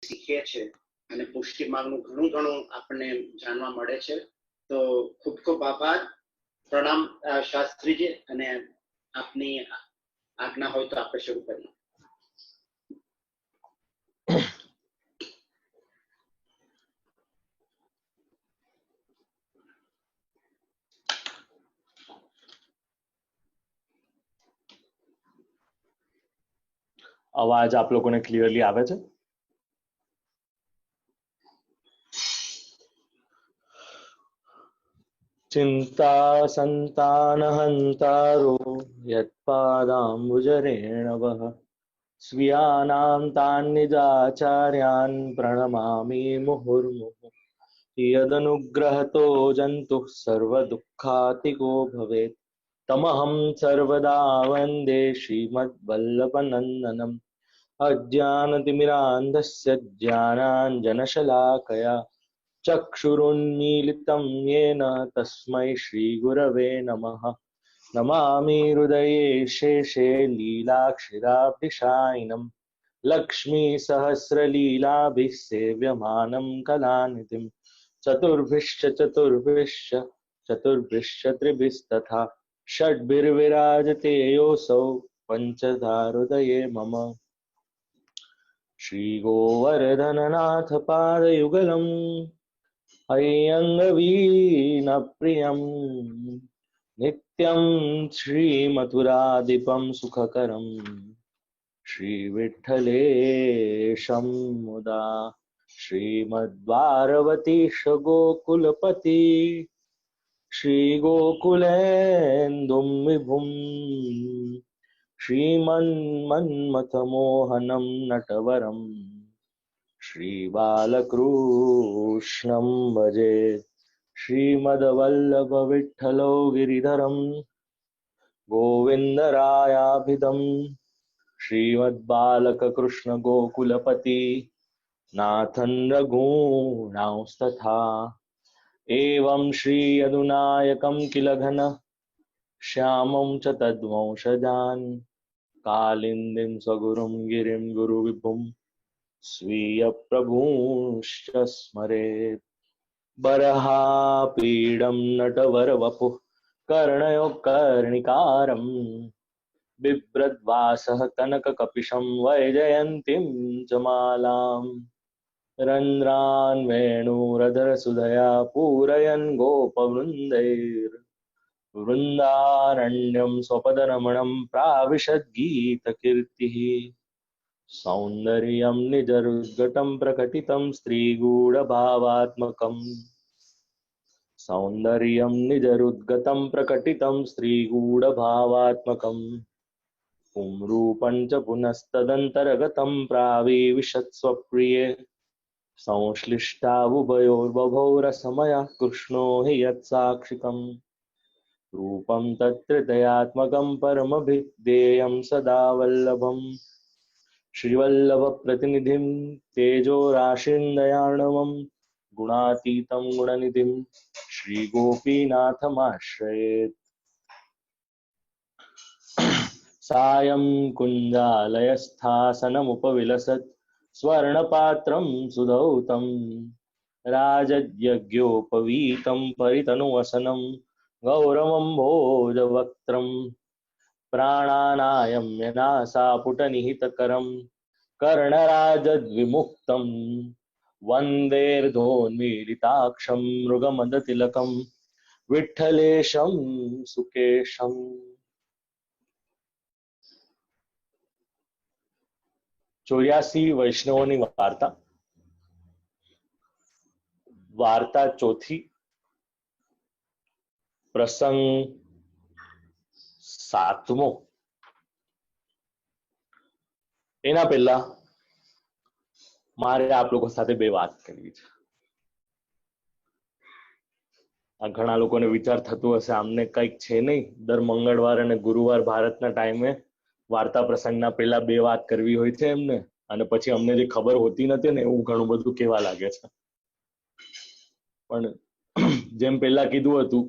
શીખીએ છીએ અને પુષ્ટિ માર્ગનું ઘણું આપણને જાણવા મળે છે. તો ખૂબ ખૂબ આભાર. પ્રણામ શાસ્ત્રીજી, અને આપની આજ્ઞા હોય તો આપણે શરૂ કરીએ. અવાજ આપ લોકોને ક્લિયરલી આવે છે? ચિંતા સંતાન હંતારો યત્પાદાંબુજરેણવઃ સ્વીયાનાં તાન નિજાચાર્યાન પ્રણમામિ મુહુર્મુહુઃ યદનુગ્રહતો જંતુઃ સર્વદુઃખાતિકો ભવેत् તમહં સર્વદા વંદે શ્રીમદ્વલ્લભનંદનમ અજ્ઞાનતિમિરાન્ધસ્ય જ્ઞાનાંજનશલાકયા ચક્ષુરુન્મીલિतं येन तस्मै श्रीगुरवे नमः. नमामि हृदये शेषे लीलाक्षराब्धिशायिनं लक्ष्मीसहस्रलीलाभिः सेव्यमानं कलानिधिं चतुर्भिश्च त्रिभिस्तथा षड्भिर्विराजते योऽसौ पञ्चधा हृदये मम. श्रीगोवर्धननाथ पादयुगलम् अय्यङ्गवीणप्रियं नित्यं श्रीमथुरादिपं सुखकरं श्रीविठ्ठलेशं मुदा श्रीमद्वारवतीश गोकुलपति श्रीगोकुलेन्दुं विभुं श्रीमन्मन्मथमोहनं नटवरं श्रीबालकृष्णं भजे. श्रीमद्वल्लभविठ्ठलो गिरिधरं गोविन्दरायाभिधं श्रीमद्बालककृष्ण गोकुलपति नाथं रघूणांस्तथा एवं श्री यदुनायकं किल घन श्यामं च तद्वंशजान् कालिन्दीं स्वगुरुं गिरिं गुरुविभुं स्वीय प्रभुश्च स्मरेत्. बर्हापीडं नटवरवपुः कर्णयो कर्णिकारं बिभ्रद्वासः कनककपिशं वैजयन्तीं च मालां रन्ध्रान् वेणुरधरसुधया पूरयन् गोपवृन्दैर्वृन्दारण्यं स्वपदरमणं प्राविशद्गीतकीर्तिः सौन्दर्यं निजरुद्गटं प्रकटितं स्त्रीगूढभावात्मकम् सौन्दर्यं निजरुद्गतं प्रकटितं स्त्रीगूढभावात्मकम् पुंरूपं च पुनस्तदन्तर्गतं प्राविशत्स्वप्रिये संश्लिष्टावुभयोर्बभौ रसमयः कृष्णो हि यत्साक्षिकम् रूपं तत्त्रितयात्मकं परमभिधेयं सदा वल्लभम् श्रीवल्लभप्रतिनिधिं तेजोराशिं दयार्णवं गुणातीतं गुणनिधिं श्रीगोपीनाथमाश्रयेत्. सायं कुञ्जालयस्थासनमुपविलसत् स्वर्णपात्रं सुधौतं राजयज्ञोपवीतं परितनुवसनं गौरवम्भोजवक्त्रं प्राणानायम्य नासापुटनिहितकरं कर्णराजद्विमुक्तं वन्देर्धोन्मीलिताक्षं मृगमदतिलकं विठ्ठलेशं सुकेशम्. 84 વૈષ્ણવોની વાર્તા. વાર્તા ચોથી, પ્રસંગ 7મો. એના પહેલા મારે આપ લોકો સાથે બે વાત કરવી છે. આ ઘણા લોકોને વિચાર થતું હશે આમને કંઈક છે નહીં, દર મંગળવાર અને ગુરુવાર ભારતના ટાઈમે વાર્તા પ્રસંગના પહેલા બે વાત કરવી હોય છે એમને, અને પછી અમને જે ખબર હોતી નથી ને એવું ઘણું બધું કહેવા લાગે છે. પણ જેમ પહેલા કીધું હતું,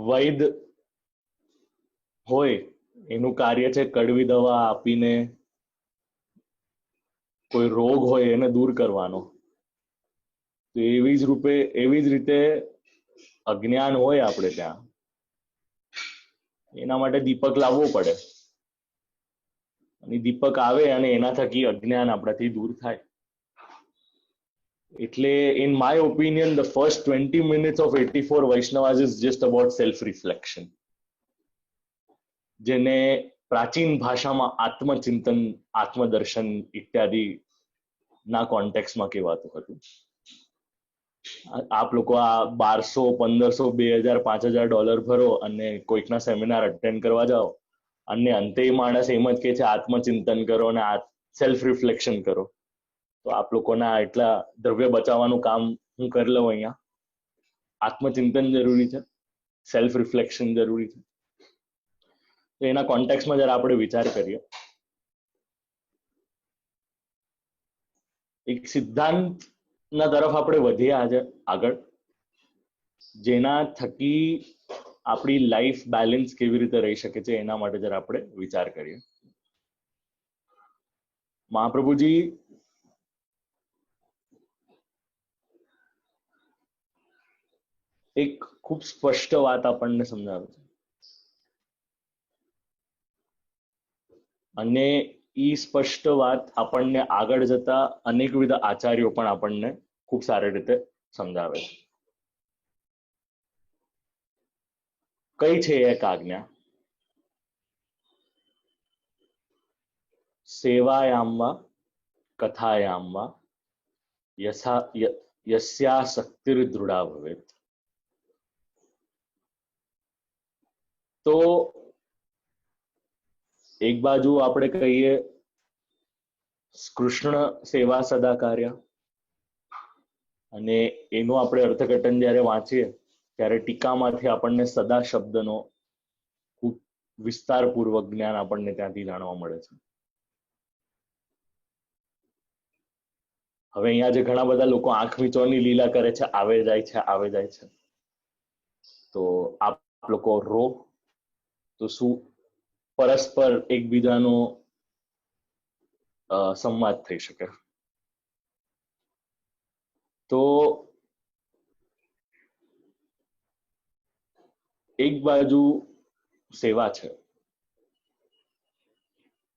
વૈદ હોય એનું કાર્ય છે કડવી દવા આપીને કોઈ રોગ હોય એને દૂર કરવાનો. તો એવી જ રીતે અજ્ઞાન હોય આપણે ત્યાં, એના માટે દીપક લાવવો પડે, અને દીપક આવે અને એના થકી અજ્ઞાન આપણાથી દૂર થાય. એટલે in my opinion the first 20 minutes of 84 Vaishnavas is just about self reflection, જેને પ્રાચીન ભાષામાં આત્મચિંતન, આત્મદર્શન ઇત્યાદિ ના કોન્ટેક્સમાં કહેવાતું હતું. આપ લોકો આ 1200, 1500, 2000, $5000 ભરો અને કોઈકના સેમિનાર અટેન્ડ કરવા જાઓ અને અંતે માણસ એમ જ કે છે આત્મચિંતન કરો અને સેલ્ફ રિફ્લેક્શન કરો. તો આપ લોકોના એટલા દ્રવ્ય બચાવવાનું કામ હું કરી લઉં. અહીંયા આત્મચિંતન જરૂરી છે, સેલ્ફ રિફ્લેક્શન જરૂરી છે. તો એના કોન્ટેક્સમાં જરા આપણે વિચાર કરીએ. એક સિદ્ધાંતના તરફ આપણે વધીએ આજે આગળ, જેના થકી આપણી લાઈફ બેલેન્સ કેવી રીતે રહી શકે છે એના માટે જરા આપણે વિચાર કરીએ. મહાપ્રભુજી એક ખૂબ સ્પષ્ટ વાત આપણને સમજાવે છે, અને એ સ્પષ્ટ વાત આપણને આગળ જતા અનેકવિધ આચાર્યો પણ આપણને ખૂબ સારી રીતે સમજાવે છે. કઈ છે એક આજ્ઞા? સેવાયામ વા કથાયામ વા યસ્યા શક્તિર દૃઢા ભવેત. તો એક બાજુ આપણે કહીએ કૃષ્ણ સેવા સદા કાર્ય, અને એનું આપણે અર્થઘટન જ્યારે વાંચીએ ત્યારે ટીકામાંથી આપણને સદા શબ્દનો ખૂબ વિસ્તારપૂર્વક જ્ઞાન આપણને ત્યાંથી જાણવા મળે છે. હવે અહીંયા જે ઘણા બધા લોકો આંખ મીચોની લીલા કરે છે, આવે જાય છે, તો આપ લોકો રો તો શું પરસ્પર એકબીજાનો સંવાદ થઈ શકે? તો એક બાજુ સેવા છે,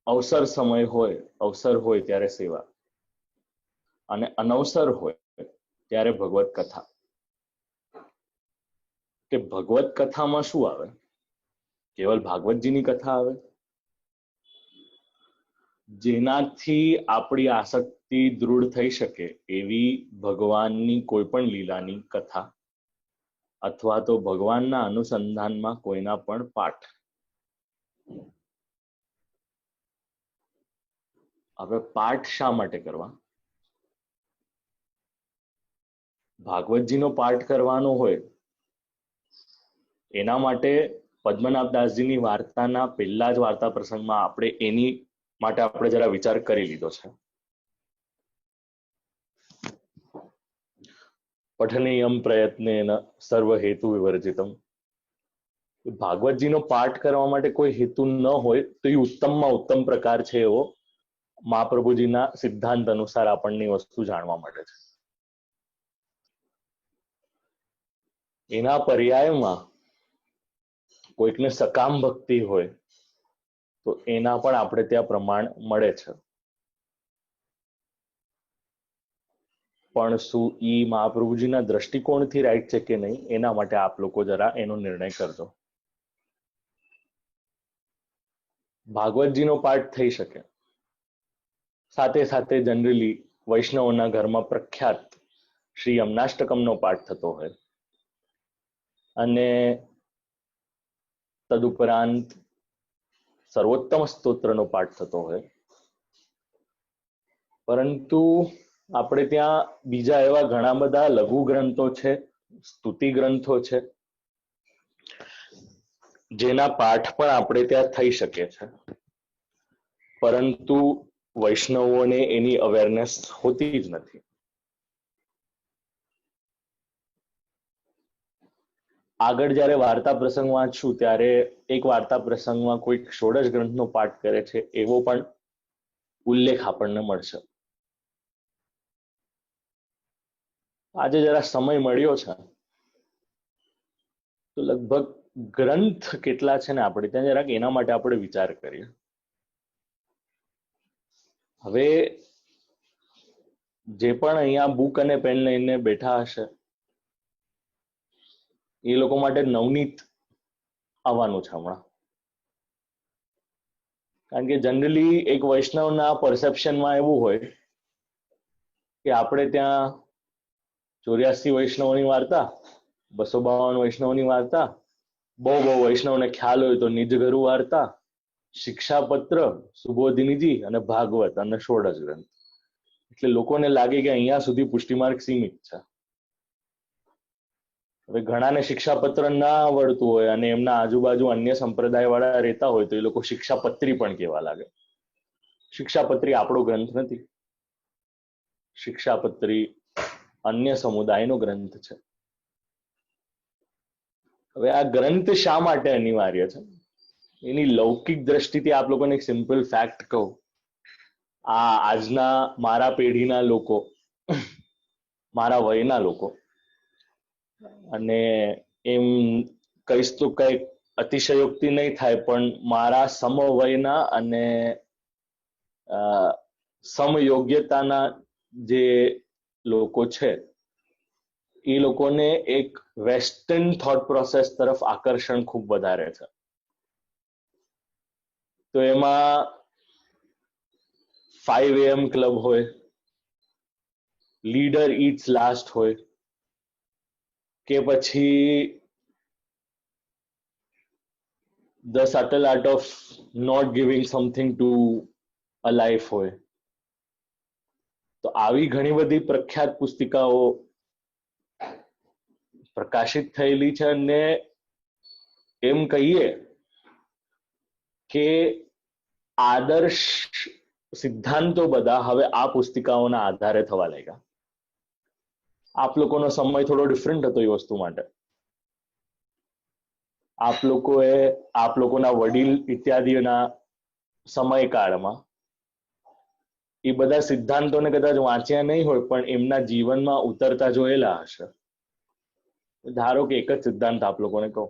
અવસર હોય ત્યારે સેવા, અને અનવસર હોય ત્યારે ભગવત કથા. કે ભગવત કથામાં શું આવે? કેવલ ભાગવતજીની કથા આવે, જેનાથી આપણી આસક્તિ દૃઢ થઈ શકે એવી ભગવાનની કોઈ પણ લીલાની કથા, અથવા તો ભગવાનના અનુસંધાનમાં કોઈના પણ પાઠ. હવે પાઠ શા માટે કરવા? ભાગવતજીનો પાઠ કરવાનો હોય એના માટે પદ્મનાભદાસજીની વાર્તાના પહેલા જ વાર્તા પ્રસંગમાં આપણે એની માટે આપણે જરા વિચાર કરી લીધો છે. પઠનીયમ પ્રયત્નેન સર્વ હેતુ વિવર્જિતમ. ભાગવતજીનો પાઠ કરવા માટે કોઈ હેતુ ન હોય તો એ ઉત્તમમાં ઉત્તમ પ્રકાર છે એવો મહાપ્રભુજીના સિદ્ધાંત અનુસાર આપણને વસ્તુ જાણવા મળે છે. એના પર્યાયમાં કોઈકને સકામ ભક્તિ હોય તો એના પણ આપણે ત્યાં પ્રમાણ મળે છે. પણ શું ઈ મહાપ્રભુજીના દ્રષ્ટિકોણથી રાઈટ છે કે નહીં, એના માટે આપ લોકો જરા એનો નિર્ણય કરજો. ભાગવતજીનો પાઠ થઈ શકે, સાથે સાથે જનરલી વૈષ્ણવોના ઘરમાં પ્રખ્યાત શ્રી યમનાષ્ટકમનો પાઠ થતો હોય, અને તદુપરાંત સર્વોત્તમ સ્તોત્રનો પાઠ થતો હોય. પરંતુ આપણે ત્યાં બીજા એવા ઘણા બધા લઘુ ગ્રંથો છે, સ્તુતિ ગ્રંથો છે, જેના પાઠ પણ આપણે ત્યાં થઈ શકે છે, પરંતુ વૈષ્ણવોને એની અવેરનેસ હોતી જ નથી. આગળ જ્યારે વાર્તા પ્રસંગ વાંચશું ત્યારે એક વાર્તા પ્રસંગમાં કોઈક ષોડશ ગ્રંથનો પાઠ કરે છે એવો પણ ઉલ્લેખ આપણને મળશે. આજે જરા સમય મળ્યો છે તો લગભગ ગ્રંથ કેટલા છે ને આપણે ત્યાં જરાક એના માટે આપણે વિચાર કરીએ. હવે જે પણ અહીંયા બુક અને પેન લઈને બેઠા હશે એ લોકો માટે નવનીત આવવાનું છે હમણાં. કારણ કે જનરલી એક વૈષ્ણવના પરસેપ્શનમાં એવું હોય કે આપણે ત્યાં 84 વૈષ્ણવોની વાર્તા, 252 વૈષ્ણવની વાર્તા, બહુ વૈષ્ણવને ખ્યાલ હોય તો નિજગરુ વાર્તા, શિક્ષાપત્ર, સુબોધિનીજી અને ભાગવત અને ષોડશ ગ્રંથ. એટલે લોકોને લાગે કે અહીંયા સુધી પુષ્ટિમાર્ગ સીમિત છે. હવે ઘણાને શિક્ષાપત્ર ના આવડતું હોય અને એમના આજુબાજુ અન્ય સંપ્રદાય વાળા રહેતા હોય તો એ લોકો શિક્ષાપત્રી પણ કહેવા લાગે. શિક્ષાપત્રી આપણો ગ્રંથ નથી. શિક્ષાપત્રી અન્ય સમુદાયનો ગ્રંથ છે. હવે આ ગ્રંથ શા માટે અનિવાર્ય છે એની લૌકિક દ્રષ્ટિથી આપ લોકોને એક સિમ્પલ ફેક્ટ કહું. આ આજના મારા પેઢીના લોકો, મારા વયના લોકો, અને એમ કહીશ તો કઈ અતિશયોક્તિ નહીં થાય પણ મારા સમવયના અને સમયોગ્યતાના જે લોકો છે એ લોકોને એક વેસ્ટર્ન થોટ પ્રોસેસ તરફ આકર્ષણ ખૂબ વધારે છે. તો એમાં 5 AM ક્લબ હોય, લીડર ઇટ્સ લાસ્ટ હોય, કે પછી the subtle art of not giving something to a life હોય. તો આવી ઘણી બધી પ્રખ્યાત પુસ્તિકાઓ પ્રકાશિત થયેલી છે અને એમ કહીએ કે આદર્શ સિદ્ધાંતો બધા હવે આ પુસ્તિકાઓના આધારે થવા લાગ્યા. આપ લોકોનો સમય થોડો ડિફરન્ટ હતો એ વસ્તુ માટે. આપ લોકોના વડીલ ઇત્યાદિના સમયકાળમાં એ બધા સિદ્ધાંતોને કદાચ વાંચ્યા નહીં હોય પણ એમના જીવનમાં ઉતરતા જોયેલા હશે. ધારો કે એક જ સિદ્ધાંત આપ લોકોને કહું.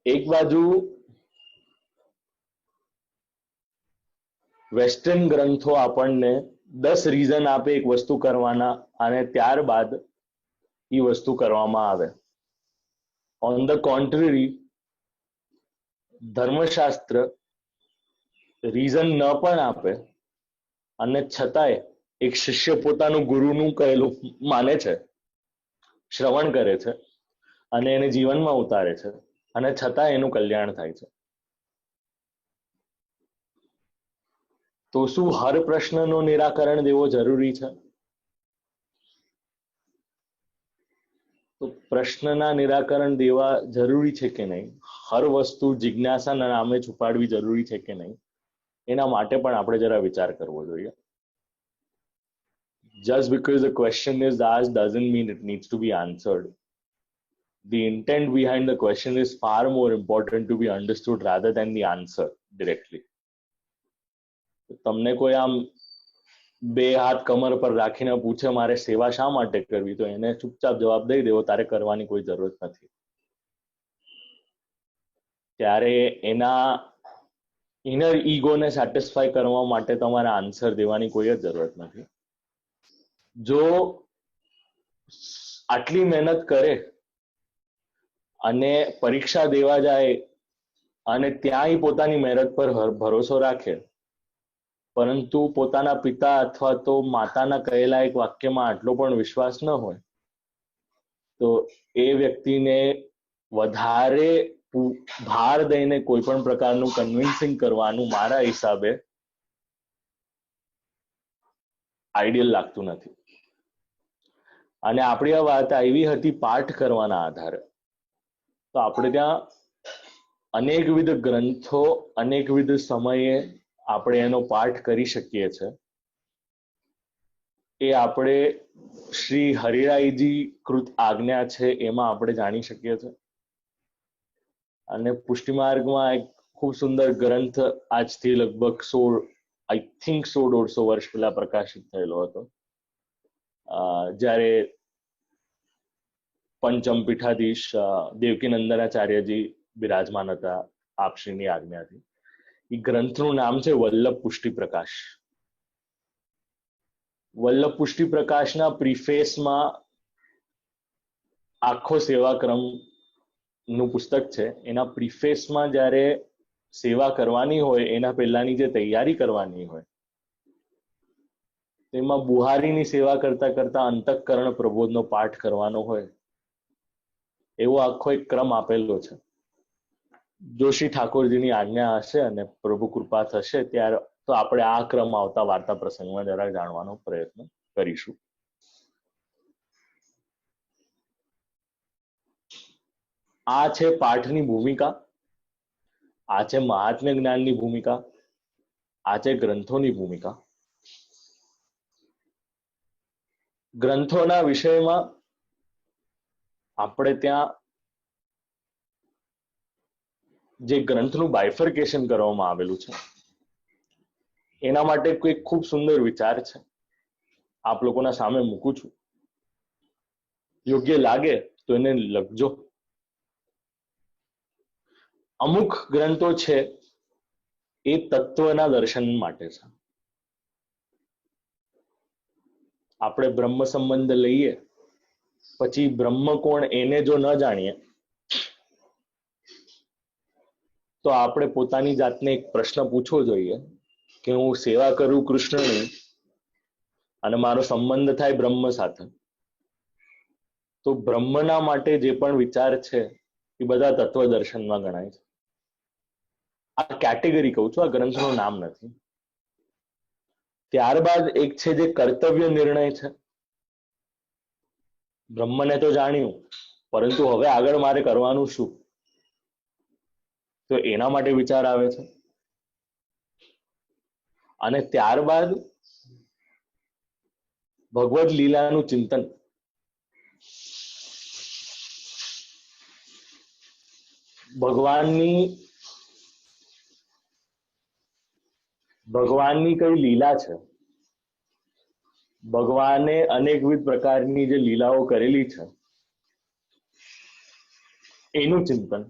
એક બાજુ વેસ્ટર્ન ગ્રંથો આપણને 10 રીઝન આપે એક વસ્તુ કરવાના અને ત્યારબાદ એ વસ્તુ કરવામાં આવે. ઓન ધ કોન્ટ્રરી ધર્મશાસ્ત્ર રીઝન ન પણ આપે અને છતાંય એક શિષ્ય પોતાનું ગુરુનું કહેલું માને છે, શ્રવણ કરે છે અને એને જીવનમાં ઉતારે છે અને છતાં એનું કલ્યાણ થાય છે. તો શું હર પ્રશ્નનો નિરાકરણ દેવો જરૂરી છે? તો પ્રશ્નના નિરાકરણ દેવા જરૂરી છે કે નહીં, હર વસ્તુ જિજ્ઞાસાના નામે છુપાડવી જરૂરી છે કે નહીં, એના માટે પણ આપણે જરા વિચાર કરવો જોઈએ. Just because the question is asked doesn't mean it needs to be answered. The intent behind the question is far more important to be understood rather than the answer directly. તમને કોઈ આમ 2 હાથ કમર પર રાખીને પૂછે મારે સેવા શા માટે કરવી, તો એને ચૂપચાપ જવાબ દઈ દેવો તારે કરવાની કોઈ જરૂરત નથી. ત્યારે એના ઇનર ઈગોને સેટિસ્ફાય કરવા માટે તમારે આન્સર દેવાની કોઈ જ જરૂરત નથી. જો આટલી મહેનત કરે અને પરીક્ષા દેવા જાય અને ત્યાંય પોતાની મહેનત પર ભરોસો રાખે પરંતુ પોતાના પિતા અથવા તો માતાના કહેલા એક વાક્યમાં આટલો પણ વિશ્વાસ ન હોય તો એ વ્યક્તિને વધારે ભાર દઈને કોઈ પણ પ્રકારનું કન્વિન્સિંગ કરવાનું મારા હિસાબે આઈડિયલ લાગતું નથી. અને આપણી આ વાત આવી હતી પાઠ કરવાના આધારે. તો આપણે ત્યાં અનેકવિધ ગ્રંથો અનેકવિધ સમયે આપણે એનો પાઠ કરી શકીએ છીએ. એ આપણે શ્રી હરિરાયજી કૃત આજ્ઞા છે એમાં આપણે જાણી શકીએ છીએ. અને પુષ્ટિમાર્ગમાં એક ખૂબ સુંદર ગ્રંથ આજથી લગભગ 150 વર્ષ પહેલા પ્રકાશિત થયેલો હતો, જ્યારે પંચમ પીઠાધીશ દેવકી નંદનાચાર્યજી બિરાજમાન હતા આપશ્રીની આજ્ઞાથી. એ ગ્રંથનું નામ છે વલ્લભ પુષ્ટિ પ્રકાશ. વલ્લભ પુષ્ટિ પ્રકાશના પ્રીફેસમાં આખો સેવાક્રમ નું પુસ્તક છે. એના પ્રીફેસમાં જ્યારે સેવા કરવાની હોય એના પહેલાની જે તૈયારી કરવાની હોય તેમાં બુહારીની સેવા કરતા કરતા અંતઃકરણ પ્રબોધનો પાઠ કરવાનો હોય એવો આખો એક ક્રમ આપેલો છે. જો શ્રી ઠાકોરજીની આજ્ઞા હશે અને પ્રભુ કૃપા થશે ત્યારે તો આપણે આ ક્રમ આવતા વાર્તા પ્રસંગમાં જરા જાણવાનો પ્રયત્ન કરીશું. આ છે પાઠની ભૂમિકા, આ છે મહાત્મ્ય જ્ઞાનની ભૂમિકા, આ છે ગ્રંથોની ભૂમિકા. ગ્રંથોના વિષયમાં આપણે ત્યાં જે ગ્રંથનું બાયફર્કેશન કરવામાં આવેલું છે એના માટે કોઈ ખૂબ સુંદર વિચાર છે, આપ લોકોના સામે મૂકું છું. યોગ્ય લાગે તો એને લખજો. અમુક ગ્રંથો છે એ તત્વના દર્શન માટે છે. આપણે બ્રહ્મ સંબંધ લઈએ પછી બ્રહ્મ કોણ એને જો ન જાણીએ તો આપણે પોતાની જાતને એક પ્રશ્ન પૂછવો જોઈએ કે હું સેવા કરું કૃષ્ણની અને મારો સંબંધ થાય બ્રહ્મ સાથે, તો બ્રહ્મના માટે જે પણ વિચાર છે એ બધા તત્વ દર્શનમાં ગણાય છે. આ કેટેગરી કહું છું, આ ગ્રંથનું નામ નથી. ત્યારબાદ એક છે જે કર્તવ્ય નિર્ણય છે. બ્રહ્મને તો જાણ્યું, પરંતુ હવે આગળ મારે કરવાનું શું, તો એના માટે વિચાર આવે છે. અને ત્યારબાદ ભગવદ લીલાનું ચિંતન. ભગવાનની કઈ લીલા છે, ભગવાને અનેકવિધ પ્રકારની જે લીલાઓ કરેલી છે એનું ચિંતન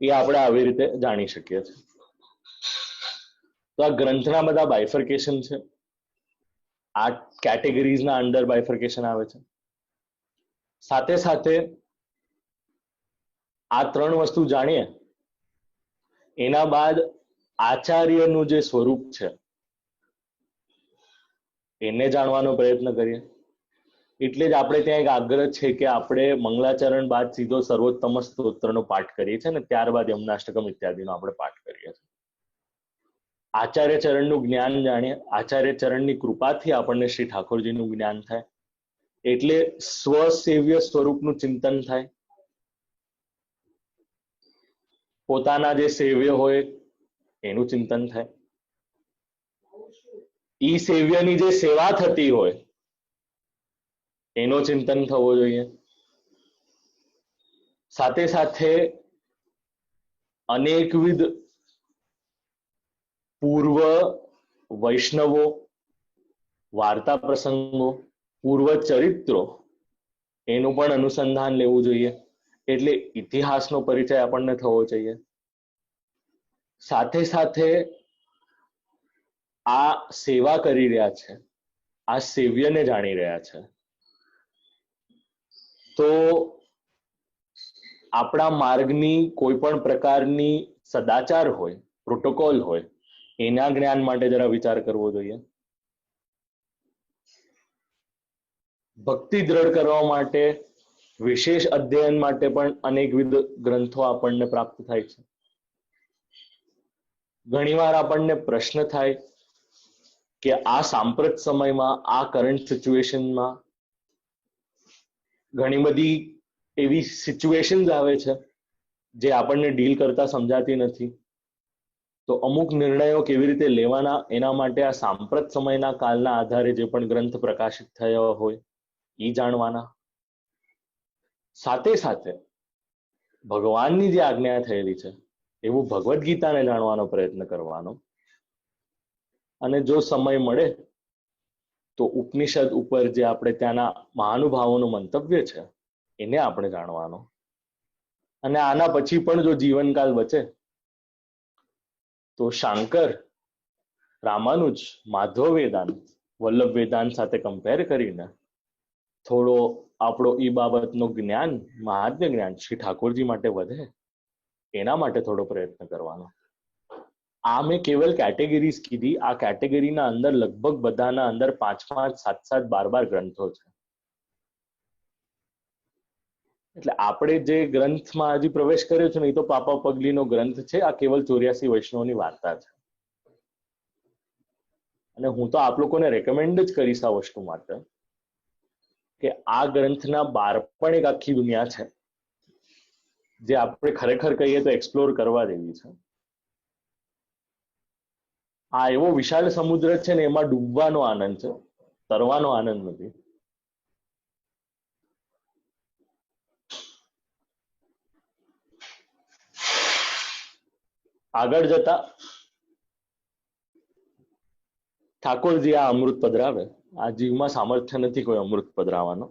એ આપણે આવી રીતે જાણી શકીએ છીએ. તો આ ગ્રંથના બધા બાયફર્કેશન છે, આ કેટેગરીઝના અંડર બાયફર્કેશન આવે છે. સાથે સાથે આ ત્રણ વસ્તુ જાણીએ એના બાદ આચાર્યનું જે સ્વરૂપ છે એને જાણવાનો પ્રયત્ન કરીએ. એટલે જ આપણે ત્યાં એક આગ્રહ છે કે આપણે મંગલાચરણ બાદ સીધો સર્વોત્તમ સ્તોત્રનો પાઠ કરીએ છીએ ને ત્યારબાદ યમનાષ્ટકમ ઇત્યાદિનો આપણે પાઠ કરીએ છીએ. આચાર્ય ચરણનું જ્ઞાન જાણીએ, આચાર્ય ચરણની કૃપાથી આપણને શ્રી ઠાકોરજીનું જ્ઞાન થાય એટલે સ્વસેવ્ય સ્વરૂપનું ચિંતન થાય. પોતાના જે સેવ્ય હોય એનું ચિંતન થાય. ઈ સેવ્યની જે સેવા થતી હોય એનો ચિંતન થવો જોઈએ. સાથે સાથે અનેકવિધ પૂર્વ વૈષ્ણવો, વાર્તા પ્રસંગો, પૂર્વ ચરિત્રો એનું પણ અનુસંધાન લેવું જોઈએ. એટલે ઇતિહાસનો પરિચય આપણને થવો જોઈએ. સાથે સાથે આ સેવા કરી રહ્યા છે, આ સેવ્યને જાણી રહ્યા છે, તો આપણા માર્ગની કોઈ પણ પ્રકારની સદાચાર હોય, પ્રોટોકોલ હોય એના જ્ઞાન માટે જરા વિચાર કરવો જોઈએ. ભક્તિ દ્રઢ કરવા માટે વિશેષ અધ્યયન માટે પણ અનેકવિધ ગ્રંથો આપણને પ્રાપ્ત થાય છે. ઘણીવાર આપણને પ્રશ્ન થાય કે આ સાંપ્રત સમયમાં, આ કરંટ સિચ્યુએશનમાં ઘણી બધી એવી સિચ્યુએશન્સ આવે છે જે આપણને ડીલ કરતા સમજાતી નથી. તો અમુક નિર્ણયો કેવી રીતે લેવાના એના માટે આ સાંપ્રત સમયના કાલના આધારે જે પણ ગ્રંથ પ્રકાશિત થયા હોય એ જાણવાના. સાથે સાથે ભગવાનની જે આજ્ઞા થયેલી છે એવું ભગવદ્ ગીતાને જાણવાનો પ્રયત્ન કરવાનો. અને જો સમય મળે તો ઉપનિષદ ઉપર જે આપણે ત્યાંના મહાનુભાવોનું મંતવ્ય છે એને આપણે જાણવાનો. અને આના પછી પણ જો જીવનકાળ બચે તો શાંકર, રામાનુજ, માધવ વેદાંત, વલ્લભ વેદાંત સાથે કમ્પેર કરીને થોડો આપણો એ બાબતનો જ્ઞાન, મહાત્મ્ય જ્ઞાન શ્રી ઠાકોરજી માટે વધે એના માટે થોડો પ્રયત્ન કરવાનો. આ મેં કેવલ કેટેગરીઝ કીધી. આ કેટેગરીના અંદર લગભગ બધાના અંદર 5-5, 7-7, 12 ગ્રંથો છે. એટલે આપણે જે ગ્રંથમાં હજી પ્રવેશ કર્યો છે ને એ તો પાપા પગલીનો ગ્રંથ છે. આ કેવલ 84 વૈષ્ણવની વાર્તા છે. અને હું તો આપ લોકોને રેકમેન્ડ જ કરીશ આ વસ્તુ માટે કે આ ગ્રંથના બહાર પણ એક આખી દુનિયા છે જે આપણે ખરેખર કહીએ તો એક્સપ્લોર કરવા જેવી છે. આ એવો વિશાળ સમુદ્ર છે ને એમાં ડૂબવાનો આનંદ છે, તરવાનો આનંદ નથી. આગળ જતા ઠાકોરજી આ અમૃત પધરાવે. આ જીવમાં સામર્થ્ય નથી કોઈ અમૃત પધરાવાનો.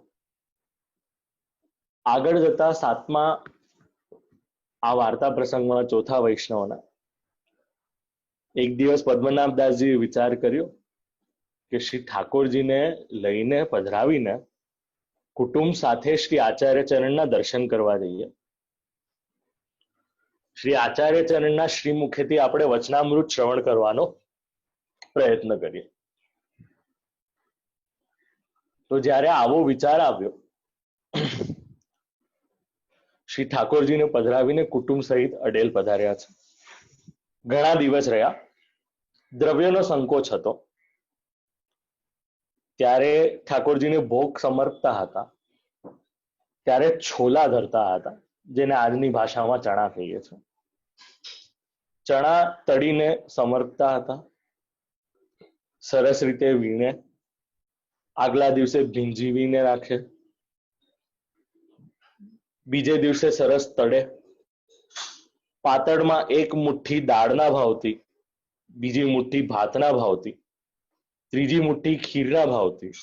આગળ જતા 7મા આ વાર્તા પ્રસંગમાં ચોથા વૈષ્ણવના એક દિવસ પદ્મનાભદાસજીએ વિચાર કર્યો કે શ્રી ઠાકોરજીને લઈને પધરાવીને કુટુંબ સાથે શ્રી આચાર્ય ચરણના દર્શન કરવા જઈએ. શ્રી આચાર્ય ચરણના શ્રી મુખેથી આપણે વચનામૃત શ્રવણ કરવાનો પ્રયત્ન કરીએ. તો જ્યારે આવો વિચાર આવ્યો, શ્રી ઠાકોરજીને પધરાવીને કુટુંબ સહિત અડેલ પધાર્યા છે. ઘણા દિવસ રહ્યા. દ્રવ્યનો સંકોચ હતો. ત્યારે ઠાકોરજીને ભોગ સમર્પતા હતા ત્યારે છોલા ધરતા હતા, જેને આજની ભાષામાં ચણા કહીએ છીએ. ચણા તળીને સમર્પતા હતા. સરસ રીતે વીણે, આગલા દિવસે ભીંજીવીને રાખે, બીજે દિવસે સરસ તળે, પાતળમાં એક મુઠ્ઠી દાળના ભાવથી, બીજી મુઠ્ઠી ભાતના ભાવથી, ત્રીજી મુઠ્ઠી ખીરના ભાવથી,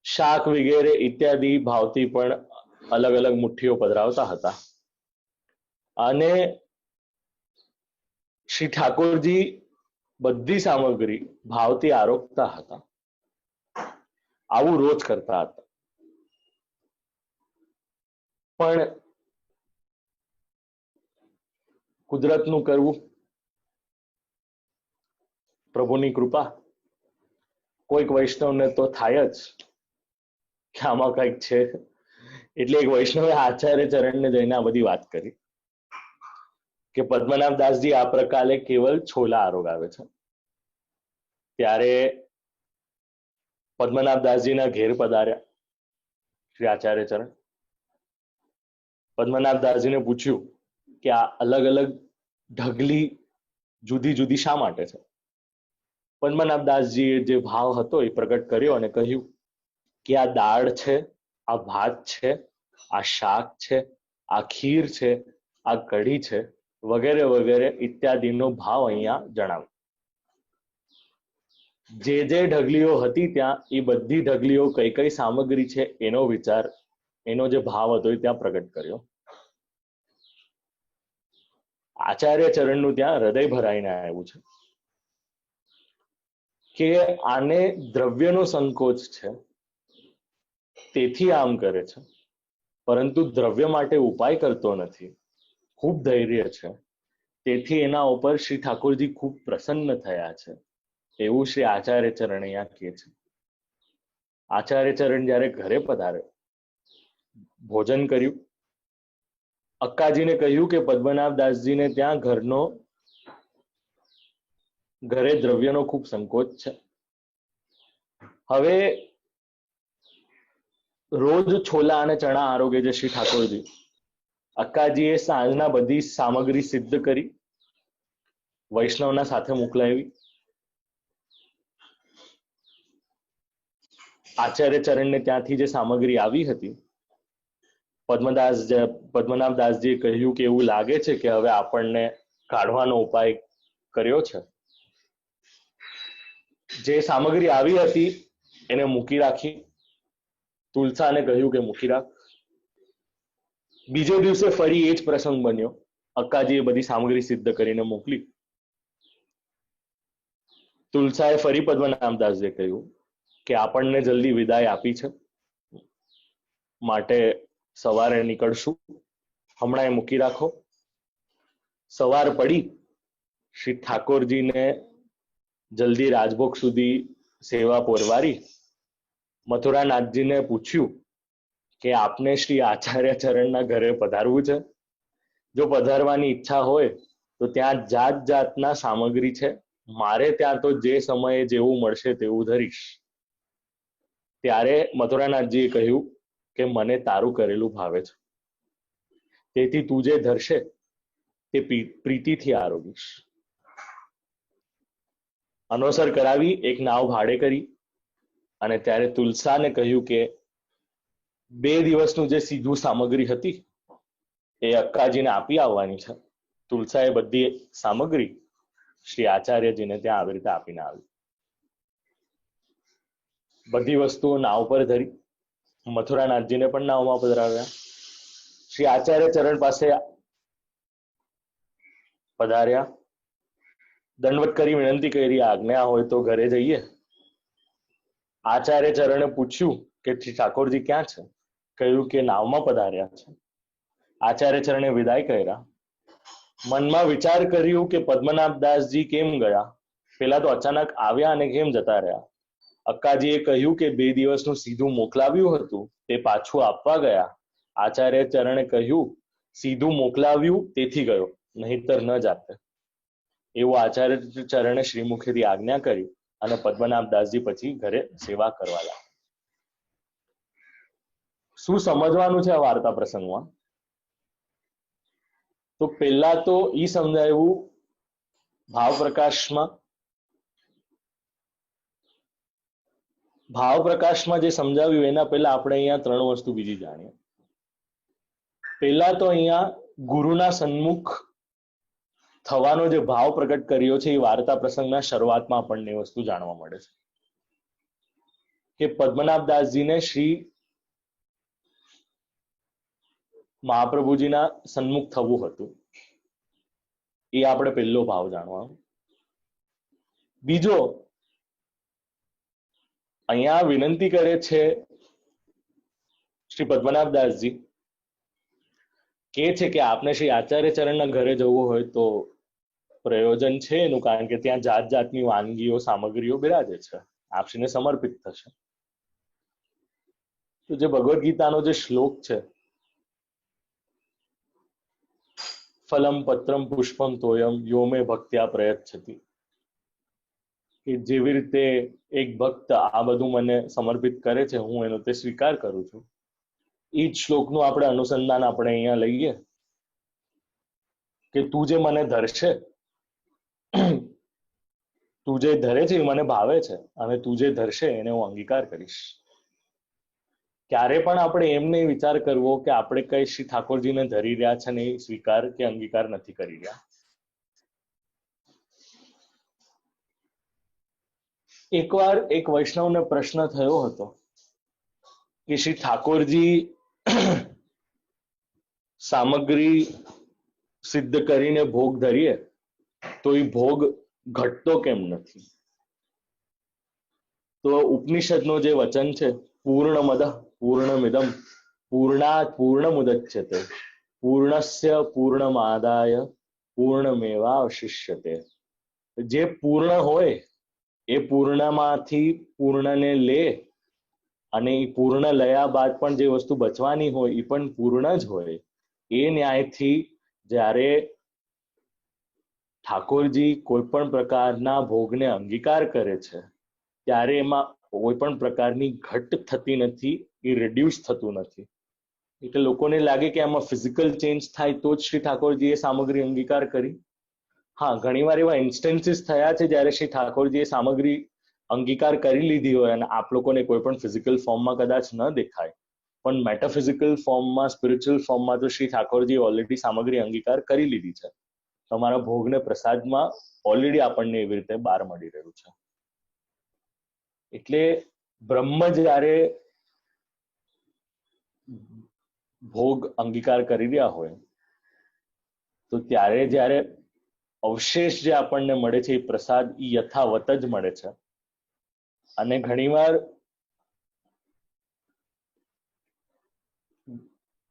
શાક વગેરે ઇત્યાદિ ભાવથી પણ અલગ અલગ મુઠ્ઠીઓ પધરાવતા હતા. અને શ્રી ઠાકોરજી બધી સામગ્રી ભાવથી આરોગતા હતા. આવું રોજ કરતા હતા. પણ કુદરતનું કરવું, પ્રભુની કૃપા. કોઈક વૈષ્ણવને તો થાય જ કે આમાં કંઈક છે. એટલે એક વૈષ્ણવે આચાર્ય ચરણને જઈને આ બધી વાત કરી કે પદ્મનાભદાસજી આ પ્રકારે કેવલ છોલા આરોગાવે છે. ત્યારે પદ્મનાભદાસજીના ઘેર પધાર્યા શ્રી આચાર્ય ચરણ. પદ્મનાભદાસજીને પૂછ્યું કે આ અલગ અલગ ઢગલી જુદી જુદી શા માટે છે? પદ્મનાભદાસજીએ જે ભાવ હતો એ પ્રગટ કર્યો અને કહ્યું કે આ દાળ છે, આ ભાત છે, આ શાક છે, આ ખીર છે, આ કઢી છે, વગેરે વગેરે ઇત્યાદિનો ભાવ અહીંયા જણાવ્યો. જે જે ઢગલીઓ હતી ત્યાં એ બધી ઢગલીઓ કઈ કઈ સામગ્રી છે એનો વિચાર, એનો જે ભાવ હતો એ ત્યાં પ્રગટ કર્યો. આચાર્ય ચરણનું ત્યાં હૃદય ભરાઈને આવ્યું છે કે આને દ્રવ્યનો સંકોચ છે તેથી આમ કરે છે, પરંતુ દ્રવ્ય માટે ઉપાય કરતો નથી. ખૂબ ધૈર્ય છે, તેથી એના ઉપર શ્રી ઠાકોરજી ખૂબ પ્રસન્ન થયા છે, એવું શ્રી આચાર્ય ચરણ અહીંયા કહે છે. આચાર્ય ચરણ જ્યારે ઘરે પધારે, ભોજન કર્યું. અક્કાજીને કહ્યું કે પદ્મનાભદાસજીને ત્યાં ઘરે દ્રવ્યનો ખૂબ સંકોચ છે. હવે રોજ છોલા અને ચણા આરોગે છે શ્રી ઠાકોરજી. અક્કાજીએ સાંજના બધી સામગ્રી સિદ્ધ કરી વૈષ્ણવના સાથે મોકલાવી. આચાર્ય ચરણને ત્યાંથી જે સામગ્રી આવી હતી, પદ્મનાભદાસજીએ કહ્યું કે એવું લાગે છે કે હવે આપણને કાઢવાનો ઉપાય કર્યો છે. જે સામગ્રી આવી હતી એને મૂકી રાખી. તુલસાને કહ્યું કે મૂકી રાખ. બીજે દિવસે ફરી એ જ પ્રસંગ બન્યો. અક્કાજીએ બધી સામગ્રી સિદ્ધ કરીને મોકલી. તુલસાએ ફરી પદ્મનાભદાસજીએ કહ્યું કે આપણને જલ્દી વિદાય આપી છે, માટે સવારે નીકળશું, હમણાં એ મૂકી રાખો. સવાર પડી, શ્રી ઠાકોરજીને જલ્દી રાજભોગ સુધી સેવા પોરવારી મથુરાનાથજીને પૂછ્યું કે આપને શ્રી આચાર્ય ચરણના ઘરે પધારવું છે? જો પધારવાની ઈચ્છા હોય તો ત્યાં જાત જાતના સામગ્રી છે, મારે ત્યાં તો જે સમયે જેવું મળશે તેવું ધરીશ. ત્યારે મથુરાનાથજીએ કહ્યું કે મને તારું કરેલું ભાવે છે, તેથી તું જે ધરશે તે પ્રીતિથી આરોગીશ. અનોસર કરાવી એક નાવ ભાડે કરી અને ત્યારે તુલસાને કહ્યું કે 2 દિવસનું જે સીધું સામગ્રી હતી એ અક્કાજીને આપી આવવાની છે. તુલસાએ બધી સામગ્રી શ્રી આચાર્યજીને ત્યાં આવી રીતે આપીને આવી. બધી વસ્તુઓ નાવ પર ધરી. મથુરાનાથજીને પણ નાવમાં પધરાવ્યા. શ્રી આચાર્ય ચરણ પાસે પધાર્યા. દંડવત કરી વિનંતી કરી, આજ્ઞા હોય તો ઘરે જઈએ. આચાર્ય ચરણે પૂછ્યું કે ઠાકોરજી ક્યાં છે? કહ્યું કે નાવમાં પધાર્યા છે. આચાર્ય ચરણે વિદાય કર્યા. મનમાં વિચાર કર્યું કે પદ્મનાભદાસજી કેમ ગયા? પેલા તો અચાનક આવ્યા અને કેમ જતા રહ્યા? અક્કાજીએ કહ્યું કે 2 દિવસનું સીધું મોકલાવ્યું હતું તે પાછું આપવા ગયા. આચાર્ય ચરણે કહ્યું સીધું મોકલાવ્યું તેથી ગયો, નહીતર ન જાતે. એવું આચાર્ય ચરણે શ્રીમુખેથી આજ્ઞા કરી અને પદ્મનાભદાસજી પછી ઘરે સેવા કરવા લાગ્યા. શું સમજવાનું છે આ વાર્તા પ્રસંગમાં? તો પહેલા તો ઈ સમજાયું ભાવ પ્રકાશમાં જે સમજાવ્યું એના પહેલા આપણે અહીંયા 3 વસ્તુ બીજી જાણીએ. પહેલા તો અહીંયા ગુરુના સન્મુખ થવાનો જે ભાવ પ્રગટ કર્યો છે એ વાર્તા પ્રસંગના શરૂઆતમાં આપણને એ વસ્તુ જાણવા મળે છે કે પદ્મનાભદાસજીને શ્રી મહાપ્રભુજીના સન્મુખ થવું હતું. એ આપણે પહેલો ભાવ જાણવાનો. બીજો, અહીંયા વિનંતી કરે છે શ્રી પદ્મનાભદાસજી, કે છે કે આપને શ્રી આચાર્ય ચરણના ઘરે જવું હોય તો પ્રયોજન છે એનું, કારણ કે ત્યાં જાત જાતની વાનગીઓ સામગ્રીઓ બિરાજે છે, આપશ્રીને સમર્પિત થશે. તો જે ભગવદ્ ગીતાનો જે શ્લોક છે, ફલમ પત્રમ પુષ્પમ તોયમ યો મે ભક્ત્યા પ્રયચ્છતિ, કે જેવી રીતે એક ભક્ત આ બધું મને સમર્પિત કરે છે, હું એનો તે સ્વીકાર કરું છું. એ જ શ્લોકનું આપણે અનુસંધાન આપણે અહીંયા લઈએ કે તું જે મને ધરશે, તું જે ધરે છે એ મને ભાવે છે અને તું જે ધરશે એને હું અંગીકાર કરીશ. ક્યારે પણ આપણે એમ નહીં વિચાર કરવો કે આપણે કઈ શ્રી ઠાકોરજીને ધરી રહ્યા છે ને એ સ્વીકાર કે અંગીકાર નથી કરી રહ્યા. એકવાર એક વૈષ્ણવને પ્રશ્ન થયો હતો કે શ્રી ઠાકોરજી સામગ્રી સિદ્ધ કરીને ભોગ ધરીએ તો એ ભોગ ઘટતો કેમ નથી? તો ઉપનિષદનો જે વચન છે, પૂર્ણમદ પૂર્ણમિદમ પૂર્ણાત પૂર્ણમુદચ્યતે પૂર્ણસ્ય પૂર્ણમાદાય પૂર્ણમેવાવશિષ્યતે, જે પૂર્ણ હોય એ પૂર્ણમાંથી પૂર્ણને લે અને એ પૂર્ણ લયા બાદ પણ જે વસ્તુ બચવાની હોય એ પણ પૂર્ણ જ હોય. એ ન્યાયથી જ્યારે ઠાકોરજી કોઈ પણ પ્રકારના ભોગને અંગીકાર કરે છે ત્યારે એમાં કોઈ પણ પ્રકારની ઘટ થતી નથી, એ રિડ્યુસ થતું નથી. એટલે લોકોને લાગે કે આમાં ફિઝિકલ ચેન્જ થાય તો જ શ્રી ઠાકોરજીએ સામગ્રી અંગીકાર કરી. હા, ઘણીવાર એવા ઇન્સ્ટન્સીસ થયા છે જ્યારે શ્રી ઠાકોરજીએ સામગ્રી અંગીકાર કરી લીધી હોય અને આપ લોકોને કોઈ પણ ફિઝિકલ ફોર્મમાં કદાચ ન દેખાય, પણ મેટાફિઝિકલ ફોર્મમાં, સ્પિરિચ્યુઅલ ફોર્મમાં તો શ્રી ઠાકોરજીએ ઓલરેડી સામગ્રી અંગીકાર કરી લીધી છે. તમારા ભોગને પ્રસાદમાં ઓલરેડી આપણને એવી રીતે બહાર મળી રહ્યું છે. એટલે બ્રહ્મ જ્યારે ભોગ અંગીકાર કરી રહ્યા હોય તો ત્યારે જ્યારે અવશેષ જે આપણને મળે છે એ પ્રસાદ યથાવત જ મળે છે. અને ઘણીવાર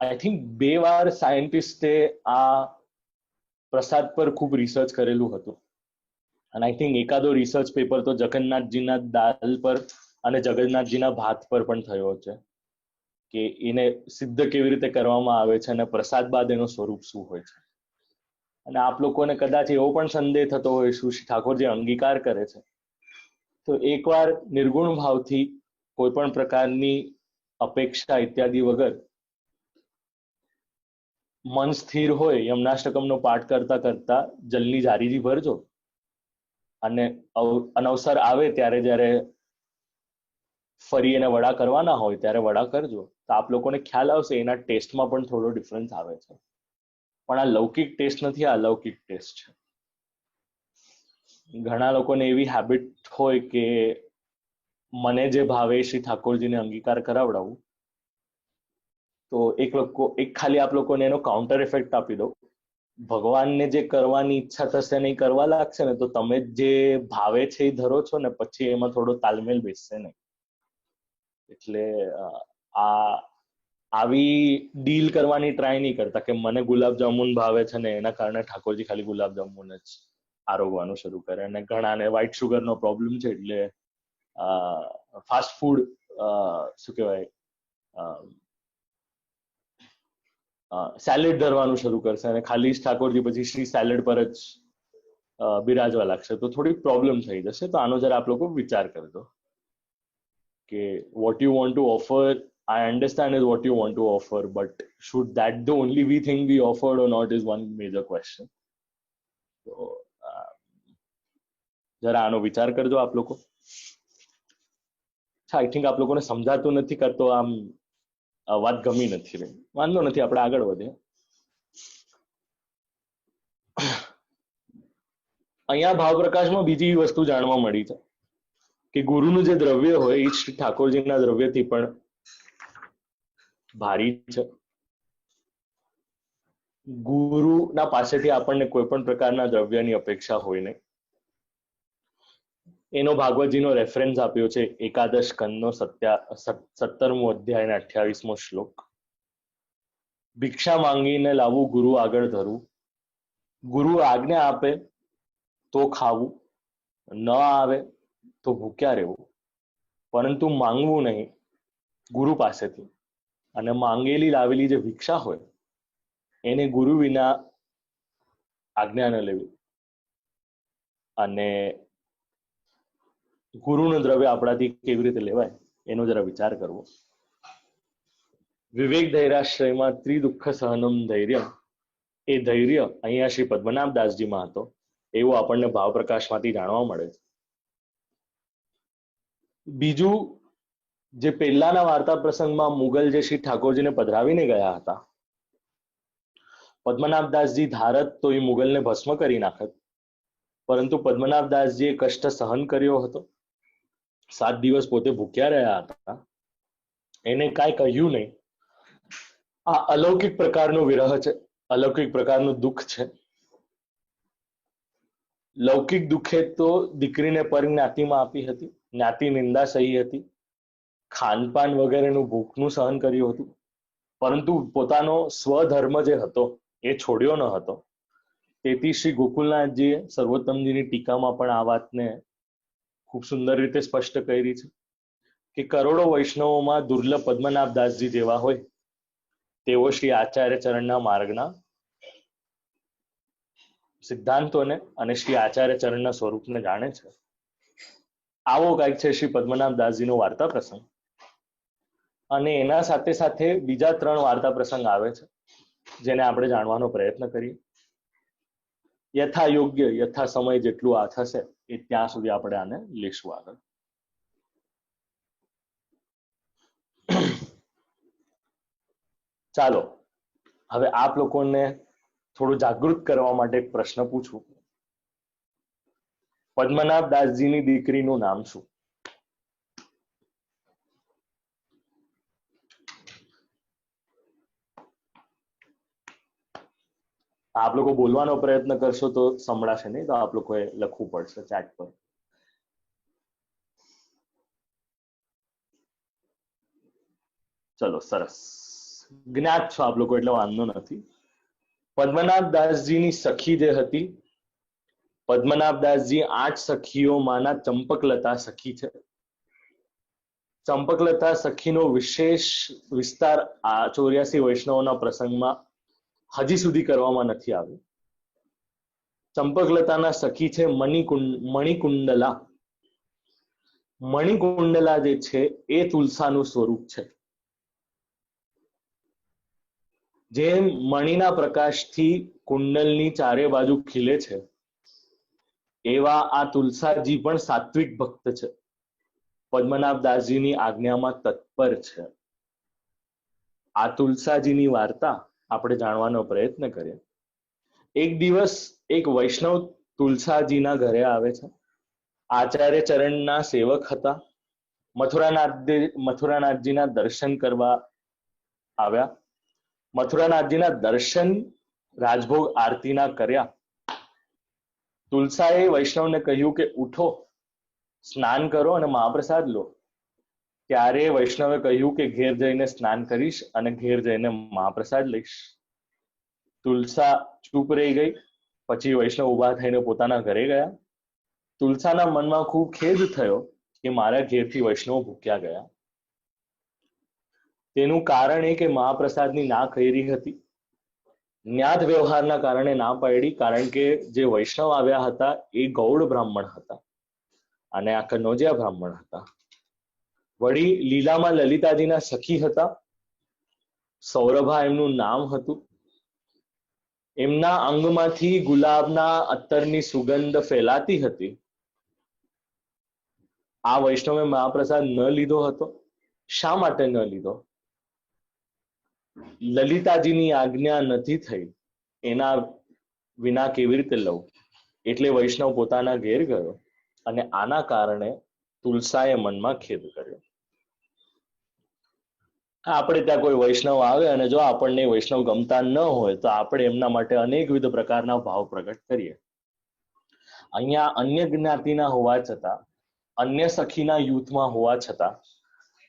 આઈ થિંક 2 વાર સાયન્ટિસ્ટે આ પ્રસાદ પર ખૂબ રિસર્ચ કરેલું હતું. અને આઈ થિંક એકાદો રિસર્ચ પેપર તો જગન્નાથજીના દાલ પર અને જગન્નાથજીના ભાત પર પણ થયો છે કે એને સિદ્ધ કેવી રીતે કરવામાં આવે છે અને પ્રસાદ બાદ એનું સ્વરૂપ શું હોય છે. અને આપ લોકોને કદાચ એવો પણ સંદેહ થતો હોય શું ઠાકોર જે અંગીકાર કરે છે તો એકવાર નિર્ગુણ ભાવથી કોઈ પણ પ્રકારની અપેક્ષા ઇત્યાદિ વગર મન સ્થિર હોય યમનાષ્ટકમનો પાઠ કરતા કરતા જલની જારીજી ભરજો અને અનવસર આવે ત્યારે જ્યારે ફરી એને વડા કરવાના હોય ત્યારે વડા કરજો તો આપ લોકોને ખ્યાલ આવશે એના ટેસ્ટમાં પણ થોડો ડિફરન્સ આવે છે. પણ આ લૌકિક ટેસ્ટ નથી, આ અલૌકિક ટેસ્ટ છે. ઘણા લોકોને એવી હેબિટ હોય કે મને જે ભાવે શ્રી ઠાકોરજીને અંગીકાર કરાવડાવું તો એક ખાલી આપ લોકોને એનો કાઉન્ટર ઇફેક્ટ આપી દો. ભગવાનને જે કરવાની ઈચ્છા થશે ને એ કરવા લાગશે ને તો તમે જે ભાવે છે એ ધરો છો ને પછી એમાં થોડો તાલમેલ બેસશે નહીં. એટલે આવી ડીલ કરવાની ટ્રાય નહીં કરતા કે મને ગુલાબજામુન ભાવે છે ને એના કારણે ઠાકોરજી ખાલી ગુલાબજામુન જ આરોગવાનું શરૂ કરે. અને ઘણાને વ્હાઇટ શુગરનો પ્રોબ્લેમ છે એટલે ફાસ્ટ ફૂડ શું કહેવાય સેલેડ ધરવાનું શરૂ કરશે અને ખાલી ઠાકોરજી પછી શ્રી સેલેડ પર જ બિરાજવા લાગશે તો થોડી પ્રોબ્લેમ થઈ જશે. તો આનો જરા આપ લોકો વિચાર કરજો કે what you want to offer. I understand is what you want to offer, but should that the only we thing we offered or not is one major question. So, જરા આનો વિચાર કરજો આપ લોકો. આઈ થિંક આપ લોકોને સમજાતું નથી કરતો આમ વાત ગમી નથી રહી. વાંધો નથી, આપણે આગળ વધીએ. અહીંયા ભાવ પ્રકાશમાં બીજી વસ્તુ જાણવા મળી છે કે ગુરુનું જે દ્રવ્ય હોય એ શ્રી ઠાકોરજીના દ્રવ્યથી પણ ભારી છે. ગુરુના પાસેથી આપણને કોઈ પણ પ્રકારના દ્રવ્યની અપેક્ષા હોય નહીં. એનો ભાગવતજીનો રેફરન્સ આપ્યો છે એકાદશ સ્કંદનો 17મો અધ્યાય અને 28મો શ્લોક. ભિક્ષા માંગીને લાવવું, ગુરુ આગળ ધરવું, ગુરુ આજ્ઞા આપે તો ખાવું, ન આવે તો ભૂખ્યા રહેવું, પરંતુ માંગવું નહીં ગુરુ પાસેથી. અને માંગેલી લાવેલી જે ભિક્ષા હોય એને ગુરુ વિના આજ્ઞા ન લેવી. અને ગુરુનું દ્રવ્ય આપણાથી કેવી રીતે લેવાય એનો જરા વિચાર કરવો. વિવેક ધૈર્યાશ્રયમાં ત્રિદુઃખ સહનમ ધૈર્ય, એ ધૈર્ય અહીંયા શ્રી પદ્મનાભદાસજીમાં હતો એવું આપણને ભાવ પ્રકાશમાંથી જાણવા મળે છે. બીજું, જે પહેલાના વાર્તા પ્રસંગમાં મુગલ જે શ્રી ઠાકોરજીને પધરાવીને ગયા હતા, પદ્મનાભદાસજી ધારત તો એ મુગલને ભસ્મ કરી નાખત, પરંતુ પદ્મનાભદાસજીએ કષ્ટ સહન કર્યો હતો. 7 દિવસ પોતે ભૂખ્યા રહ્યા હતા, એને કાંઈ કહ્યું નહીં. આ અલૌકિક પ્રકારનો વિરહ છે, અલૌકિક પ્રકારનું દુઃખ છે. લૌકિક દુઃખે તો દીકરીને પર જ્ઞાતિમાં આપી હતી, જ્ઞાતિ નિંદા સહી હતી, ખાનપાન વગેરેનું ભૂખનું સહન કર્યું હતું, પરંતુ પોતાનો સ્વધર્મ જે હતો એ છોડ્યો ન હતો. તેથી શ્રી ગોકુલનાથજીએ સર્વોત્તમજીની ટીકામાં પણ આ વાતને ખૂબ સુંદર રીતે સ્પષ્ટ કરી છે કે કરોડો વૈષ્ણવોમાં દુર્લભ પદ્મનાભદાસજી જેવા હોય તેઓ શ્રી આચાર્ય ચરણના માર્ગના સિદ્ધાંતોને અને શ્રી આચાર્ય ચરણના સ્વરૂપને જાણે છે. આવો કંઈક છે શ્રી પદ્મનાભદાસજીનો વાર્તા પ્રસંગ. અને એના સાથે સાથે બીજા 3 વાર્તા પ્રસંગ આવે છે જેને આપણે જાણવાનો પ્રયત્ન કરીએ. યથા યોગ્ય યથા સમય જેટલું આ થશે એ ત્યાં સુધી આપણે આને લેશું આગળ. ચાલો હવે આપ લોકોને થોડું જાગૃત કરવા માટે એક પ્રશ્ન પૂછું. પદ્મનાભ દાસજીની દીકરીનું નામ શું? આપ લોકો બોલવાનો પ્રયત્ન કરશો તો સંભળાશે નહીં, તો આપ લોકોએ લખવું પડશે ચેટ પર. ચલો સરસ, જ્ઞાત છો આપ લોકો એટલે વાંધો નથી. પદ્મનાભ દાસજીની સખી જે હતી, પદ્મનાભ દાસજી 8 સખીઓમાંના ચંપકલતા સખી છે. ચંપકલતા સખીનો વિશેષ વિસ્તાર આ 84 વૈષ્ણવોના પ્રસંગમાં હજી સુધી કરવામાં નથી આવ્યો. ચંપકલતાના સખી છે મણિકુંડલા. મણિકુંડલા જે છે એ તુલસાનું સ્વરૂપ છે. જેમ મણિના પ્રકાશથી કુંડલની ચારે બાજુ ખીલે છે, એવા આ તુલસાજી પણ સાત્વિક ભક્ત છે. પદ્મનાભ દાસજીની આજ્ઞામાં તત્પર છે. આ તુલસાજીની વાર્તા આપણે જાણવાનો પ્રયત્ન કરીએ. એક દિવસ એક વૈષ્ણવ તુલસાજીના ઘરે આવે છે. આચાર્ય ચરણના સેવક હતા. મથુરાનાથજીના દર્શન કરવા આવ્યા. મથુરાનાથજીના દર્શન રાજભોગ આરતીના કર્યા. તુલસાએ વૈષ્ણવને કહ્યું કે ઉઠો, સ્નાન કરો અને મહાપ્રસાદ લો. ત્યારે વૈષ્ણવે કહ્યું કે ઘેર જઈને સ્નાન કરીશ અને ઘેર જઈને મહાપ્રસાદ લઈશ. તુલસા ચૂપ રહી ગઈ. પછી વૈષ્ણવ ઉભા થઈને પોતાના ઘરે ગયા. તુલસાના મનમાં ખૂબ ખેદ થયો કે મારા ઘેરથી વૈષ્ણવ ભૂખ્યા ગયા. તેનું કારણ એ કે મહાપ્રસાદની ના કરી હતી. જ્ઞાત વ્યવહારના કારણે ના પાડી, કારણ કે જે વૈષ્ણવ આવ્યા હતા એ ગૌડ બ્રાહ્મણ હતા અને આ કનોજિયા બ્રાહ્મણ હતા. વળી લીલામાં લલિતાજીના સખી હતા. સૌરભા એમનું નામ હતું. એમના અંગમાંથી ગુલાબના અત્તરની સુગંધ ફેલાતી હતી. આ વૈષ્ણવે મહાપ્રસાદ ન લીધો હતો. શા માટે ન લીધો? લલિતાજીની આજ્ઞા નથી થઈ, એના વિના કેવી રીતે લઉં? એટલે વૈષ્ણવ પોતાના ઘેર ગયો અને આના કારણે તુલસાએ મનમાં ખેદ કર્યો. આપણે ત્યાં કોઈ વૈષ્ણવ આવે અને જો આપણને વૈષ્ણવ ગમતા ન હોય તો આપણે એમના માટે અનેકવિધ પ્રકારના ભાવ પ્રગટ કરીએ. અહીંયા અન્ય જ્ઞાતિના હોવા છતાં, અન્ય સખીના યુથમાં હોવા છતાં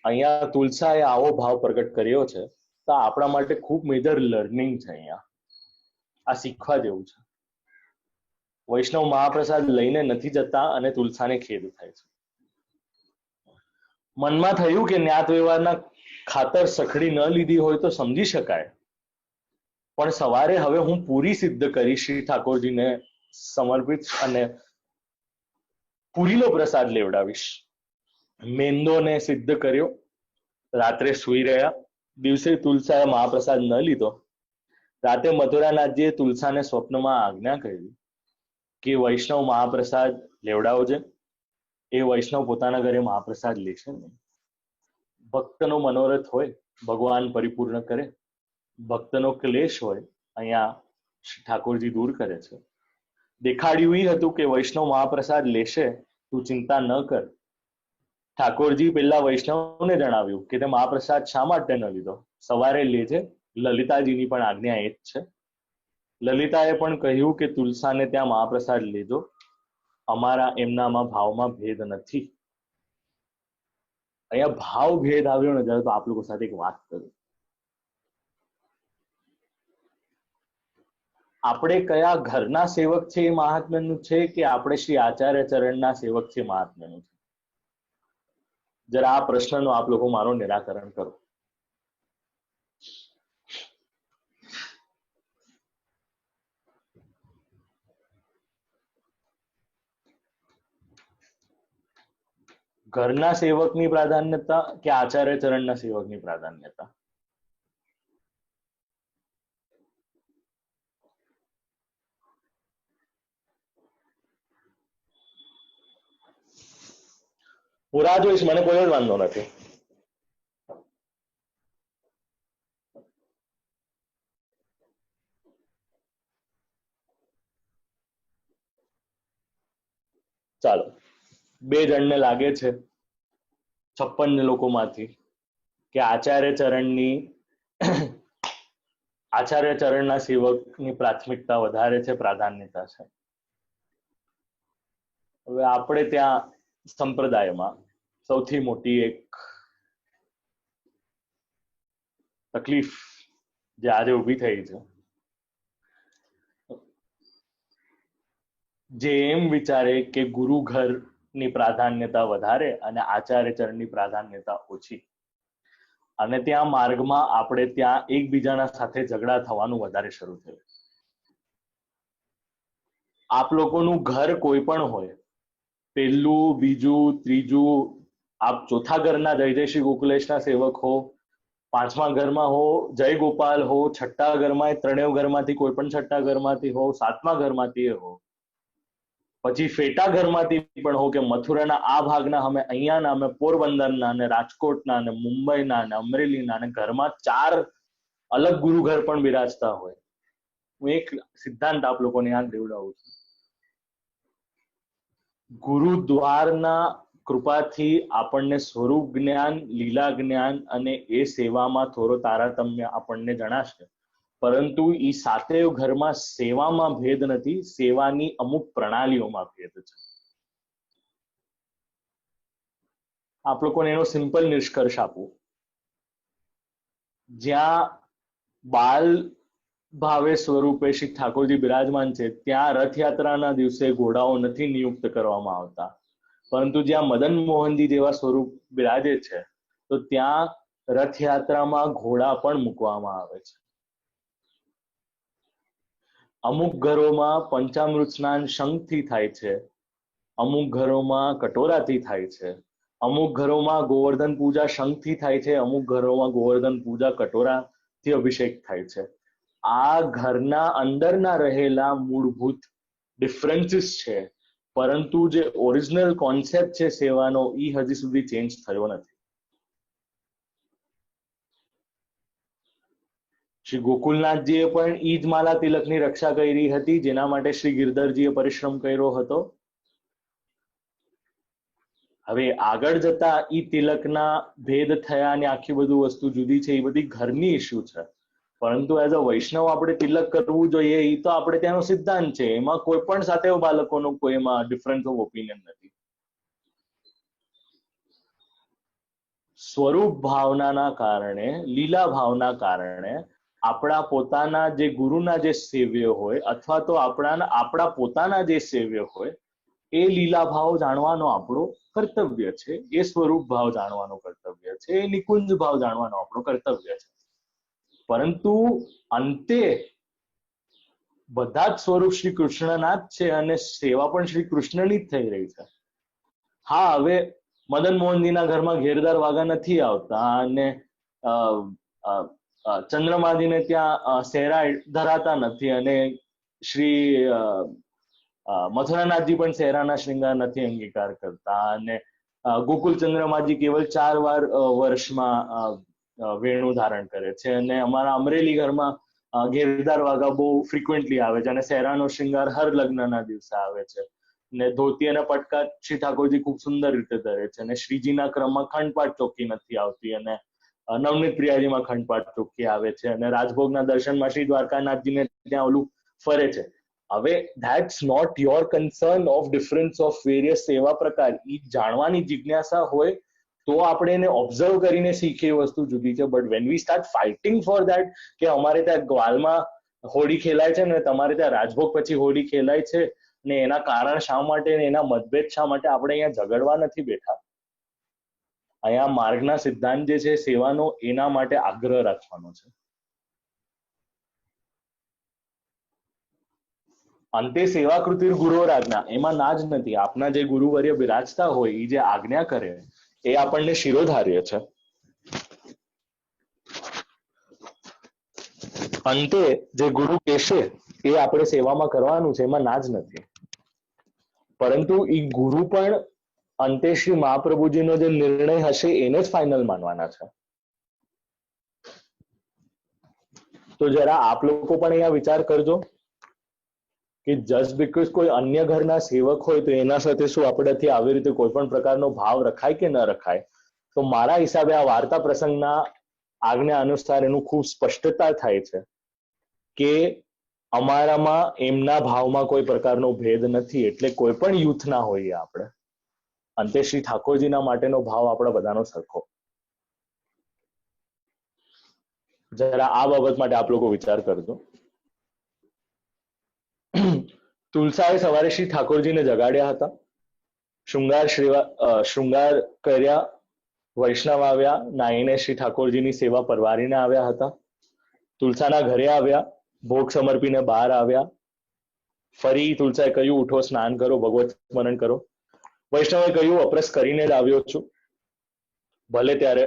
અહીંયા તુલસાએ આવો ભાવ પ્રગટ કર્યો છે, તો આપણા માટે ખૂબ મેજર લર્નિંગ છે. અહીંયા આ શીખવા જેવું છે. વૈષ્ણવ મહાપ્રસાદ લઈને નથી જતા અને તુલસાને ખેદ થાય છે. મનમાં થયું કે જ્ઞાત વ્યવહારના ખાતર સખડી ન લીધી હોય તો સમજી શકાય, પણ સવારે હવે હું પૂરી સિદ્ધ કરી શ્રી ઠાકોરજીને સમર્પિત અને પૂરીનો પ્રસાદ લેવડાવીશ. મેંદોને સિદ્ધ કર્યો. રાત્રે સૂઈ રહ્યા. દિવસે તુલસાએ મહાપ્રસાદ ન લીધો. રાતે મથુરાનાથજીએ તુલસાને સ્વપ્નમાં આજ્ઞા કરી કે વૈષ્ણવ મહાપ્રસાદ લેવડાવજે. એ વૈષ્ણવ પોતાના ઘરે મહાપ્રસાદ લેશે નહીં. ભક્તનો મનોરથ હોય ભગવાન પરિપૂર્ણ કરે. ભક્તનો ક્લેશ હોય અહીંયા ઠાકોરજી દૂર કરે છે. દેખાડ્યું એ હતું કે વૈષ્ણવ મહાપ્રસાદ લેશે, તું ચિંતા ન કર. ઠાકોરજી પેલા વૈષ્ણવને જણાવ્યું કે તે મહાપ્રસાદ શા માટે ન લીધો? સવારે લેજે. લલિતાજીની પણ આજ્ઞા એ જ છે. લલિતાએ પણ કહ્યું કે તુલસાને ત્યાં મહાપ્રસાદ લેજો, અમારા એમનામાં ભાવમાં ભેદ નથી. અહીંયા ભાવ ભેદ આવ્યો ને ત્યારે તો આપ લોકો સાથે એક વાત કરું. આપણે કયા ઘરના સેવક છે એ મહાત્મ્યનું છે કે આપણે શ્રી આચાર્ય ચરણના સેવક છે મહાત્મ્યનું છે? જરા આ પ્રશ્નનો આપ લોકો મારો નિરાકરણ કરો. ઘરના સેવકની પ્રાધાન્યતા કે આચાર્ય ચરણના સેવકની પ્રાધાન્યતા? હું રાહ જોઈશ, મને કોઈ જ વાંધો નથી. ચાલો, 2 જણને લાગે છે 56 લોકોમાંથી કે આચાર્ય ચરણના સેવકની પ્રાથમિકતા વધારે છે, પ્રાધાન્યતા છે. હવે આપણે ત્યાં સંપ્રદાયમાં સૌથી મોટી એક તકલીફ જે આજે ઊભી થઈ છે, જે એમ વિચારે કે ગુરુ ઘરની પ્રાધાન્યતા વધારે અને આચાર્ય ચરણની પ્રાધાન્યતા ઓછી, અને ત્યાં માર્ગમાં આપણે ત્યાં એકબીજાના સાથે ઝઘડા થવાનું વધારે શરૂ થયું. આપ લોકોનું ઘર કોઈ પણ હોય, પહેલું, બીજું, ત્રીજું, આપ ચોથા ઘરના જય જય શ્રી ગોકુલેશના સેવક હો, 5મા ઘરમાં હો જય ગોપાલ હો, 6ઠ્ઠા ઘરમાં ત્રણેય ઘરમાંથી કોઈ પણ 6ઠ્ઠા ઘરમાંથી હો, 7મા ઘરમાંથી હો, પછી ફેટા ઘરમાંથી પણ હો, કે મથુરાના આ ભાગના, અમે અહીંયાના, અમે પોરબંદરના ને રાજકોટના ને મુંબઈના ને અમરેલીના, ને ઘરમાં 4 અલગ ગુરુ ઘર પણ બિરાજતા હોય. હું એક સિદ્ધાંત આપ લોકોને યાદ દેવડાવું છું. ગુરુદ્વારના કૃપાથી આપણને સ્વરૂપ જ્ઞાન, લીલા જ્ઞાન અને એ સેવામાં થોડો તારતમ્ય આપણને જણાશે, પરંતુ એ 7 ઘરમાં સેવામાં ભેદ નથી, સેવાની અમુક પ્રણાલીઓમાં ભેદ છે. આપ લોકોને એનો સિમ્પલ નિષ્કર્ષ આપું. જ્યાં બાલ ભાવે સ્વરૂપે શ્રી ઠાકોરજી બિરાજમાન છે, ત્યાં રથયાત્રાના દિવસે ઘોડાઓ નથી નિયુક્ત કરવામાં આવતા, પરંતુ જ્યાં મદન મોહનજી જેવા સ્વરૂપ બિરાજે છે, તો ત્યાં રથયાત્રામાં ઘોડા પણ મૂકવામાં આવે છે. અમુક ઘરોમાં પંચામૃત સ્નાન શંખથી થાય છે, અમુક ઘરોમાં કટોરાથી થાય છે, અમુક ઘરોમાં ગોવર્ધન પૂજા શંખથી થાય છે, અમુક ઘરોમાં ગોવર્ધન પૂજા કટોરાથી અભિષેક થાય છે. આ ઘરના અંદરના રહેલા મૂળભૂત ડિફરન્સીસ છે, પરંતુ જે ઓરિજિનલ કોન્સેપ્ટ છે સેવાનો, એ હજી સુધી ચેન્જ થયો નથી. શ્રી ગોકુલનાથજીએ પણ ઈ જ માલા તિલકની રક્ષા કરી હતી, જેના માટે શ્રી ગિરધરજીએ પરિશ્રમ કર્યો હતો. હવે આગળ જતા ઈ તિલકના ભેદ થયા અને આખી બધું વસ્તુ જુદી છે, એ બધી ઘરની ઇસ્યુ છે, પરંતુ એઝ અ વૈષ્ણવ આપણે તિલક કરવું જોઈએ, એ તો આપણે ત્યાંનો સિદ્ધાંત છે. એમાં કોઈ પણ સાથે બાળકોનો કોઈ એમાં ડિફરન્સ ઓફ ઓપિનિયન નથી. સ્વરૂપ ભાવનાના કારણે, લીલા ભાવના કારણે આપણા પોતાના જે ગુરુના જે સેવ્ય હોય, અથવા તો આપણા પોતાના જે સેવ્ય હોય, એ લીલા ભાવ જાણવાનો આપણો કર્તવ્ય છે, એ સ્વરૂપ ભાવ જાણવાનો કર્તવ્ય છે, એ નિકુંજ ભાવ જાણવાનો આપણો કર્તવ્ય છે. પરંતુ અંતે બધા જ સ્વરૂપ શ્રી કૃષ્ણના જ છે અને સેવા પણ શ્રી કૃષ્ણની જ થઈ રહી છે. હા, હવે મદન મોહનજીના ઘરમાં ઘેરદાર વાઘા નથી આવતા અને ચંદ્રમાજીને ત્યાં સેરા ધરાતા નથી, અને શ્રી મથુરાનાથજી પણ સેરાના શૃંગાર નથી અંગીકાર કરતા, અને ગોકુલ ચંદ્રમાજી કેવલ 4 વાર વર્ષમાં વેણુ ધારણ કરે છે, અને અમારા અમરેલી ઘરમાં ઘેરદાર વાઘા બહુ ફ્રિકવન્ટલી આવે છે, અને સેરાનો શૃંગાર હર લગ્નના દિવસે આવે છે, ને ધોતી અને પટકા શ્રી ઠાકોરજી ખૂબ સુંદર રીતે ધરે છે, અને શ્રીજીના ક્રમમાં ખંડપાઠ ચોકી નથી આવતી, અને નવનીત પ્રિયાજીમાં ખંડપાઠ ચોકી આવે છે, અને રાજભોગના દર્શનમાં શ્રી દ્વારકાનાથજીને ત્યાં ઓલું ફરે છે. હવે that's not your concern of difference of various સેવા પ્રકાર. એ જાણવાની જિજ્ઞાસા હોય તો આપણે એને ઓબ્ઝર્વ કરીને શીખીએ, વસ્તુ જુદી છે. But when we start fighting for that, કે અમારે ત્યાં ગ્વાલમાં હોળી ખેલાય છે ને તમારે ત્યાં રાજભોગ પછી હોળી ખેલાય છે, ને એના કારણ શા માટે, એના મતભેદ શા માટે, આપણે અહીંયા ઝઘડવા નથી બેઠા. અહીંયા માર્ગના સિદ્ધાંત જે છે સેવાનો, એના માટે આગ્રહ રાખવાનો છે. અંતે સેવાકૃતિ ગુરુ આજ્ઞા, એમાં ના જ નથી. આપના જે ગુરુવર્ય બિરાજતા હોય એ જે આજ્ઞા કરે એ આપણને શિરોધાર્ય છે. અંતે જે ગુરુ કહેશે એ આપણે સેવામાં કરવાનું છે, એમાં ના જ નથી. પરંતુ એ ગુરુ પણ અંતે શ્રી મહાપ્રભુજીનો જે નિર્ણય હશે એને જ ફાઇનલ માનવાના છે. તો જરા આપ લોકો પણ અહીંયા વિચાર કરજો કે જસ્ટ બીકોઝ કોઈ અન્ય ઘરના સેવક હોય તો એના સાથે શું આપણાથી આવી રીતે કોઈ પણ પ્રકારનો ભાવ રખાય કે ન રખાય. તો મારા હિસાબે આ વાર્તા પ્રસંગના આજ્ઞા અનુસાર એનું ખૂબ સ્પષ્ટતા થાય છે કે અમારામાં એમના ભાવમાં કોઈ પ્રકારનો ભેદ નથી. એટલે કોઈ પણ યુથના હોઈએ આપણે, અંતે શ્રી ઠાકોરજીના માટેનો ભાવ આપણા બધાનો સરખો. જરા આ બાબત માટે આપ લોકો વિચાર કરજો. તુલસાએ સવારે શ્રી ઠાકોરજીને જગાડ્યા હતા. શૃંગાર કર્યા, વૈષ્ણવ આવ્યા, નાઈને શ્રી ઠાકોરજીની સેવા પરવારીને આવ્યા હતા. તુલસાના ઘરે આવ્યા, ભોગ સમર્પીને બહાર આવ્યા. ફરી તુલસાએ કહ્યું ઉઠો, સ્નાન કરો, ભગવત સ્મરણ કરો. વૈષ્ણવે કહ્યું અપરસ કરીને જ આવ્યો છું. ભલે ત્યારે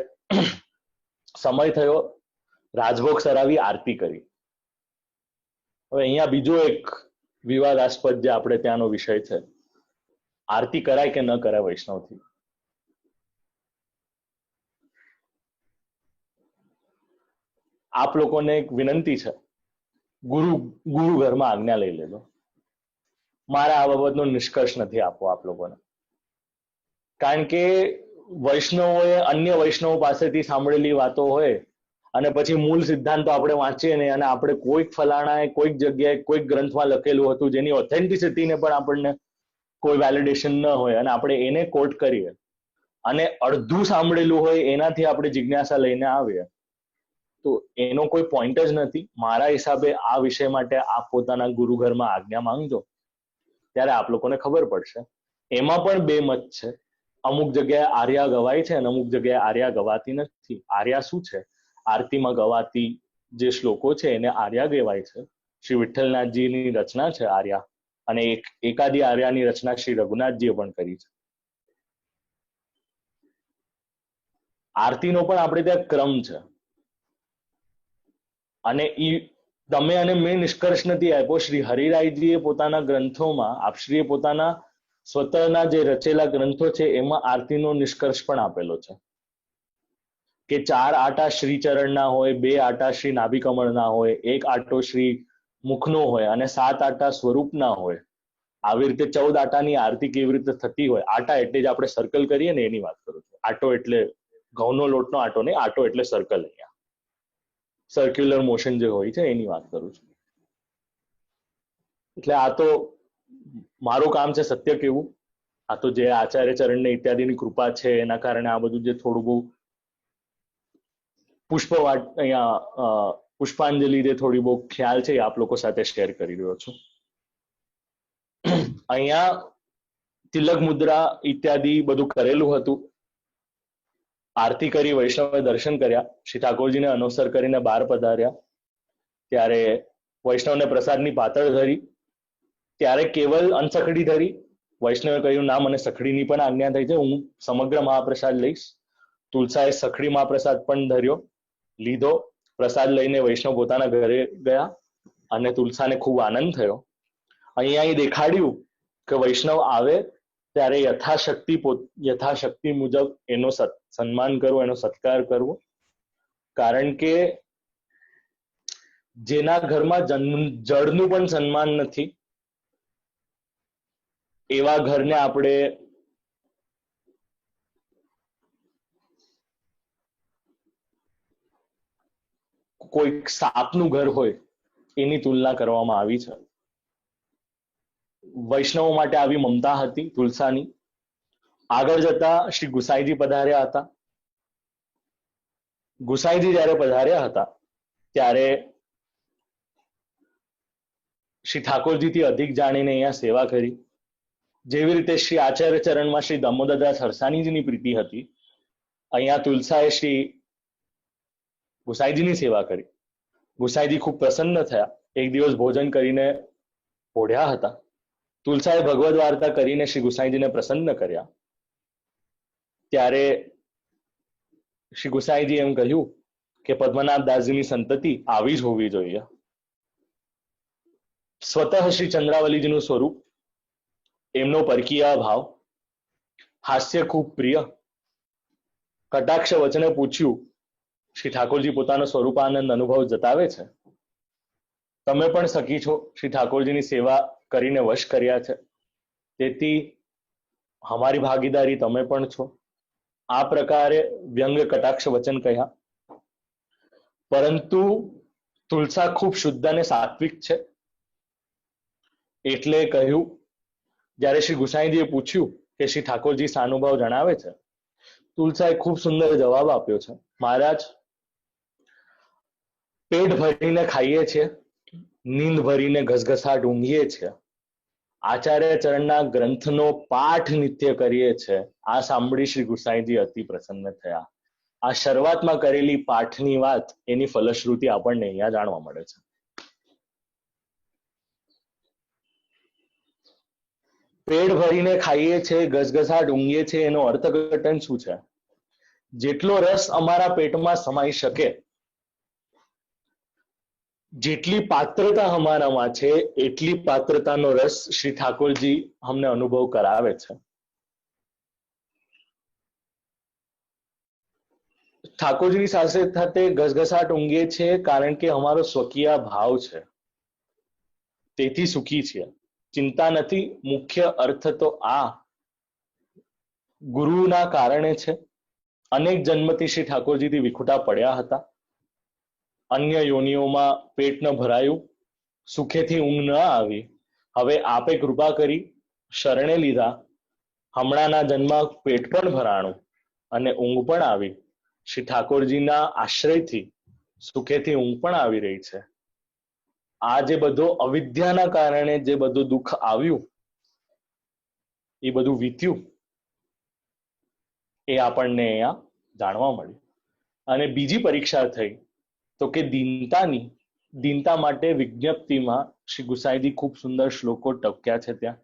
સમય થયો, રાજભોગ સરાવી આરતી કરી. હવે અહીંયા બીજો એક વિવાદાસ્પદ જે આપણે ત્યાંનો વિષય છે, આરતી કરાય કે ન કરાય વૈષ્ણવથી. આપ લોકોને એક વિનંતી છે, ગુરુ ઘરમાં આજ્ઞા લઈ લેજો. મારે આ બાબતનો નિષ્કર્ષ નથી આપવો આપ લોકોને, કારણ કે વૈષ્ણવોએ અન્ય વૈષ્ણવો પાસેથી સાંભળેલી વાતો હોય અને પછી મૂળ સિદ્ધાંતો આપણે વાંચીએ ને અને આપણે કોઈક ફલાણાએ કોઈક જગ્યાએ કોઈક ગ્રંથમાં લખેલું હતું જેની ઓથેન્ટિસિટીને પણ આપણને કોઈ વેલિડેશન ન હોય અને આપણે એને કોટ કરીએ અને અડધું સાંભળેલું હોય એનાથી આપણે જિજ્ઞાસા લઈને આવીએ તો એનો કોઈ પોઈન્ટ જ નથી. મારા હિસાબે આ વિષય માટે આપ પોતાના ગુરુઘરમાં આજ્ઞા માંગજો, ત્યારે આપ લોકોને ખબર પડશે. એમાં પણ બે મત છે. અમુક જગ્યાએ આર્યા ગવાય છે અને અમુક જગ્યાએ આર્યા ગવાતી નથી. આર્યા શું છે? આરતીમાં ગવાતી જે શ્લોકો છે એને આર્યા કહેવાય છે. શ્રી વિઠ્ઠલનાથજીની રચના છે આર્યા, અને એકાદી આર્યાની રચના શ્રી રઘુનાથજીએ પણ કરી છે. આરતીનો પણ આપણે ત્યાં ક્રમ છે અને તમે અને મેં નિષ્કર્ષ નથી આપ્યો. શ્રી હરિરાયજીએ પોતાના ગ્રંથોમાં, આપશ્રીએ પોતાના સ્વતઃના જે રચેલા ગ્રંથો છે એમાં આરતીનો નિષ્કર્ષ પણ આપેલો છે કે 4 આટા શ્રી ચરણના હોય, 2 આટા શ્રી નાભિકમળના હોય, 1 આટો શ્રી મુખનો હોય અને 7 આટા સ્વરૂપના હોય. આવી રીતે 14 આટાની આરતી કેવી રીતે થતી હોય. આટા એટલે જ આપણે સર્કલ કરીએ ને એની વાત કરું છું. આટો એટલે ઘઉંનો લોટનો આટો નહીં, આટો એટલે સર્કલ. અહીંયા સર્ક્યુલર મોશન જે હોય છે એની વાત કરું છું. એટલે આ તો મારું કામ છે સત્ય કેવું. આ તો જે આચાર્ય ચરણને ઇત્યાદિની કૃપા છે એના કારણે આ બધું જે થોડું બહુ પુષ્પાંજલિ જે થોડી બહુ ખ્યાલ છે એ આપ લોકો સાથે શેર કરી રહ્યો છું. અહીંયા તિલક મુદ્રા ઇત્યાદિ બધું કરેલું હતું. આરતી કરી, વૈષ્ણવે દર્શન કર્યા, શ્રી ઠાકોરજીને અનુસર કરીને બહાર પધાર્યા. ત્યારે વૈષ્ણવને પ્રસાદની પાતળ ધરી, ત્યારે કેવલ અનસખડી ધરી. વૈષ્ણવે કહ્યું ના, મને સખડીની પણ આજ્ઞા થઈ છે, હું સમગ્ર મહાપ્રસાદ લઈશ. તુલસાએ સખડી મહાપ્રસાદ પણ ધર્યો, લીધો. પ્રસાદ લઈને વૈષ્ણવ પોતાના ઘરે ગયા અને તુલસાને ખૂબ આનંદ થયો. અહીંયા એ દેખાડ્યું કે વૈષ્ણવ આવે ત્યારે યથાશક્તિ મુજબ એનો સન્માન કરવો, એનો સત્કાર કરવો. કારણ કે જેના ઘરમાં જળનું પણ સન્માન નથી એવા ઘરને આપણે કોઈક સાપનું ઘર હોય એની તુલના કરવામાં આવી છે. વૈષ્ણવો માટે આવી મમતા હતી તુલસાની. આગળ જતા શ્રી ગુસાઈજી પધાર્યા હતા. ગુસાઈજી જ્યારે પધાર્યા હતા ત્યારે શ્રી ઠાકોરજીથી અધિક જાણીને અહીંયા સેવા કરી. જેવી રીતે શ્રી આચાર્ય ચરણમાં શ્રી દામોદરદાસ હરસાણીજીની પ્રીતિ હતી, અહીંયા તુલસાએ શ્રી ગુસાઈજીની સેવા કરી. ગુસાઈજી ખૂબ પ્રસન્ન થયા. એક દિવસ ભોજન કરીને ઓઢ્યા હતા. તુલસાએ ભગવદ વાર્તા કરીને શ્રી ગુસાઈજીને પ્રસન્ન કર્યા. ત્યારે શ્રી ગુસાઈજી એમ કહ્યું કે પદ્મનાભ દાસજીની સંતતિ આવી જ હોવી જોઈએ. સ્વતઃ શ્રી ચંદ્રાવલીજીનું સ્વરૂપ, એમનો પરકીય ભાવ, હાસ્ય ખૂબ પ્રિય, કટાક્ષ વચને પૂછ્યું. શ્રી ઠાકોરજી પોતાનો સ્વરૂપાનંદ અનુભવ જતાવે છે. તમે પણ સખી છો, શ્રી ઠાકોરજીની સેવા કરીને વશ કર્યા છે, તેથી અમારી ભાગીદારી તમે પણ છો. આ પ્રકારે વ્યંગ કટાક્ષ વચન કહ્યા. પરંતુ તુલસા ખૂબ શુદ્ધ અને સાત્વિક છે એટલે કહ્યું. જ્યારે શ્રી ગુસાઈજીએ પૂછ્યું કે શ્રી ઠાકોરજી સાનુભાવ જણાવે છે, તુલસાએ ખૂબ સુંદર જવાબ આપ્યો છે. મહારાજ, પેટ ભરીને ખાઈએ છીએ, નીંદ ભરીને ઘસઘસાટ ઊંઘીએ છીએ, આચાર્ય ચરણના ગ્રંથનો પાઠ નિત્ય કરીએ છીએ. આ સાંભળી શ્રી ગુસાઈજી અતિ પ્રસન્ન થયા. આ શરૂઆતમાં કરેલી પાઠની વાત, એની ફલશ્રુતિ આપણને અહીંયા જાણવા મળે છે. પેટ ભરીને ખાઈએ છીએ, ઘસઘસાટ ઊંઘીએ છીએ, એનો અર્થઘટન શું છે? જેટલો રસ અમારા પેટમાં સમાઈ શકે, જેટલી પાત્રતા અમારામાં છે, એટલી પાત્રતાનો રસ શ્રી ઠાકોરજી અમને અનુભવ કરાવે છે. ઠાકોરજીની સાથે સાથે ઘસઘસાટ ઊંઘીએ છીએ કારણ કે અમારો સ્વકીય ભાવ છે, તેથી સુખી છીએ. ચિંતા નથી. મુખ્ય અર્થ તો આ ગુરુના કારણે છે. અનેક જન્મથી શ્રી ઠાકોરજીથી વિખૂટા પડ્યા હતા. અન્ય યોનિઓમાં પેટ ન ભરાયું, સુખેથી ઊંઘ ન આવી. હવે આપે કૃપા કરી, શરણે લીધા, હમણાંના જન્મ પેટ પણ ભરાણું અને ઊંઘ પણ આવી. શ્રી ઠાકોરજીના આશ્રયથી સુખેથી ઊંઘ પણ આવી રહી છે. આ જે બધો અવિદ્યાના કારણે જે બધું દુઃખ આવ્યું, એ બધું વીત્યું, એ આપણને અહીંયા જાણવા મળ્યું. અને બીજી પરીક્ષા થઈ તો કે દીનતા માટે વિજ્ઞપ્તિમાં શ્રી ગુસાઈજી ખૂબ સુંદર શ્લોકો ટપક્યા છે. ત્યાં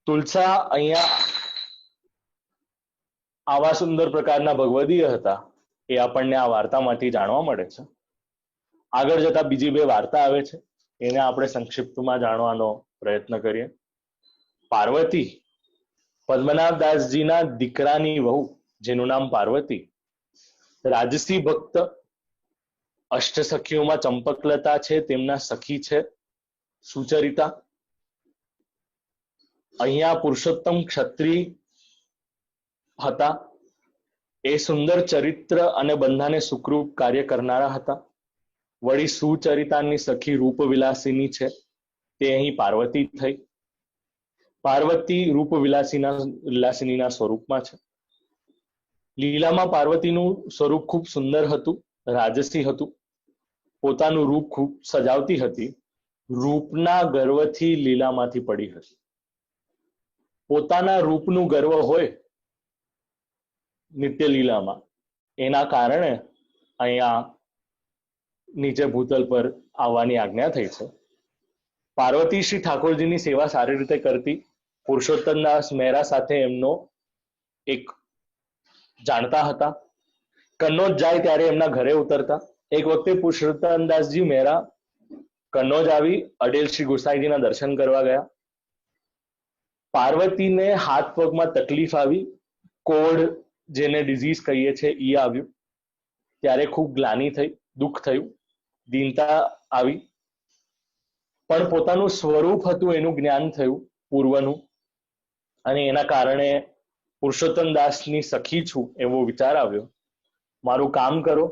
તુલસા અહીંયા આવા સુંદર પ્રકારના ભગવદીય હતા, એ આપણને આ વાર્તામાંથી જાણવા મળે છે. આગળ જતા બીજી બે વાર્તા આવે છે, એને આપણે સંક્ષિપ્તમાં જાણવાનો પ્રયત્ન કરીએ. પાર્વતી, પદ્મનાભદાસજીના દીકરાની વહુ, જેનું નામ પાર્વતી, રાજસી ભક્ત, અષ્ટસખીઓમાં ચંપકલતા છે, તેમના સખી છે સુચરિતા. અહીંયા પુરુષોત્તમ ક્ષત્રિય હતા. એ સુંદર ચરિત્ર અને બંધાને સુખરૂપ કાર્ય કરનારા હતા. વળી સુચરિતાની સખી રૂપવિલાસીની છે, તે અહીં પાર્વતી થઈ. પાર્વતી રૂપવિલાસીનીના સ્વરૂપમાં છે. લીલામાં પાર્વતીનું સ્વરૂપ ખૂબ સુંદર હતું, રાજસી હતું. પોતાનું રૂપ ખૂબ સજાવતી હતી. રૂપના ગર્વથી લીલામાંથી પડી હતી. પોતાના રૂપનું ગર્વ હોય નિત્ય લીલામાં, એના કારણે અહીંયા નીચે ભૂતલ પર આવવાની આજ્ઞા થઈ છે. પાર્વતી શ્રી ઠાકોરજીની સેવા સારી રીતે કરતી. પુરુષોત્તમદાસ મહેરા સાથે એમનો એક જાણતા હતા. કન્નોજ જાય ત્યારે એમના ઘરે ઉતરતા. એક વખતે પુરુષોત્તમદાસજી મહેરા કન્નોજ આવી અડેલ શ્રી ગુસાઈજીના દર્શન કરવા ગયા. પાર્વતીને હાથ પગમાં તકલીફ આવી, કોડ જેને ડિઝીઝ કહીએ છીએ એ આવ્યું. ત્યારે ખૂબ ગ્લાની થઈ, દુઃખ થયું, દીનતા આવી. પણ પોતાનું સ્વરૂપ હતું એનું જ્ઞાન થયું પૂર્વનું, અને એના કારણે પુરુષોત્તમ દાસની સખી છું એવો વિચાર આવ્યો. મારું કામ કરો,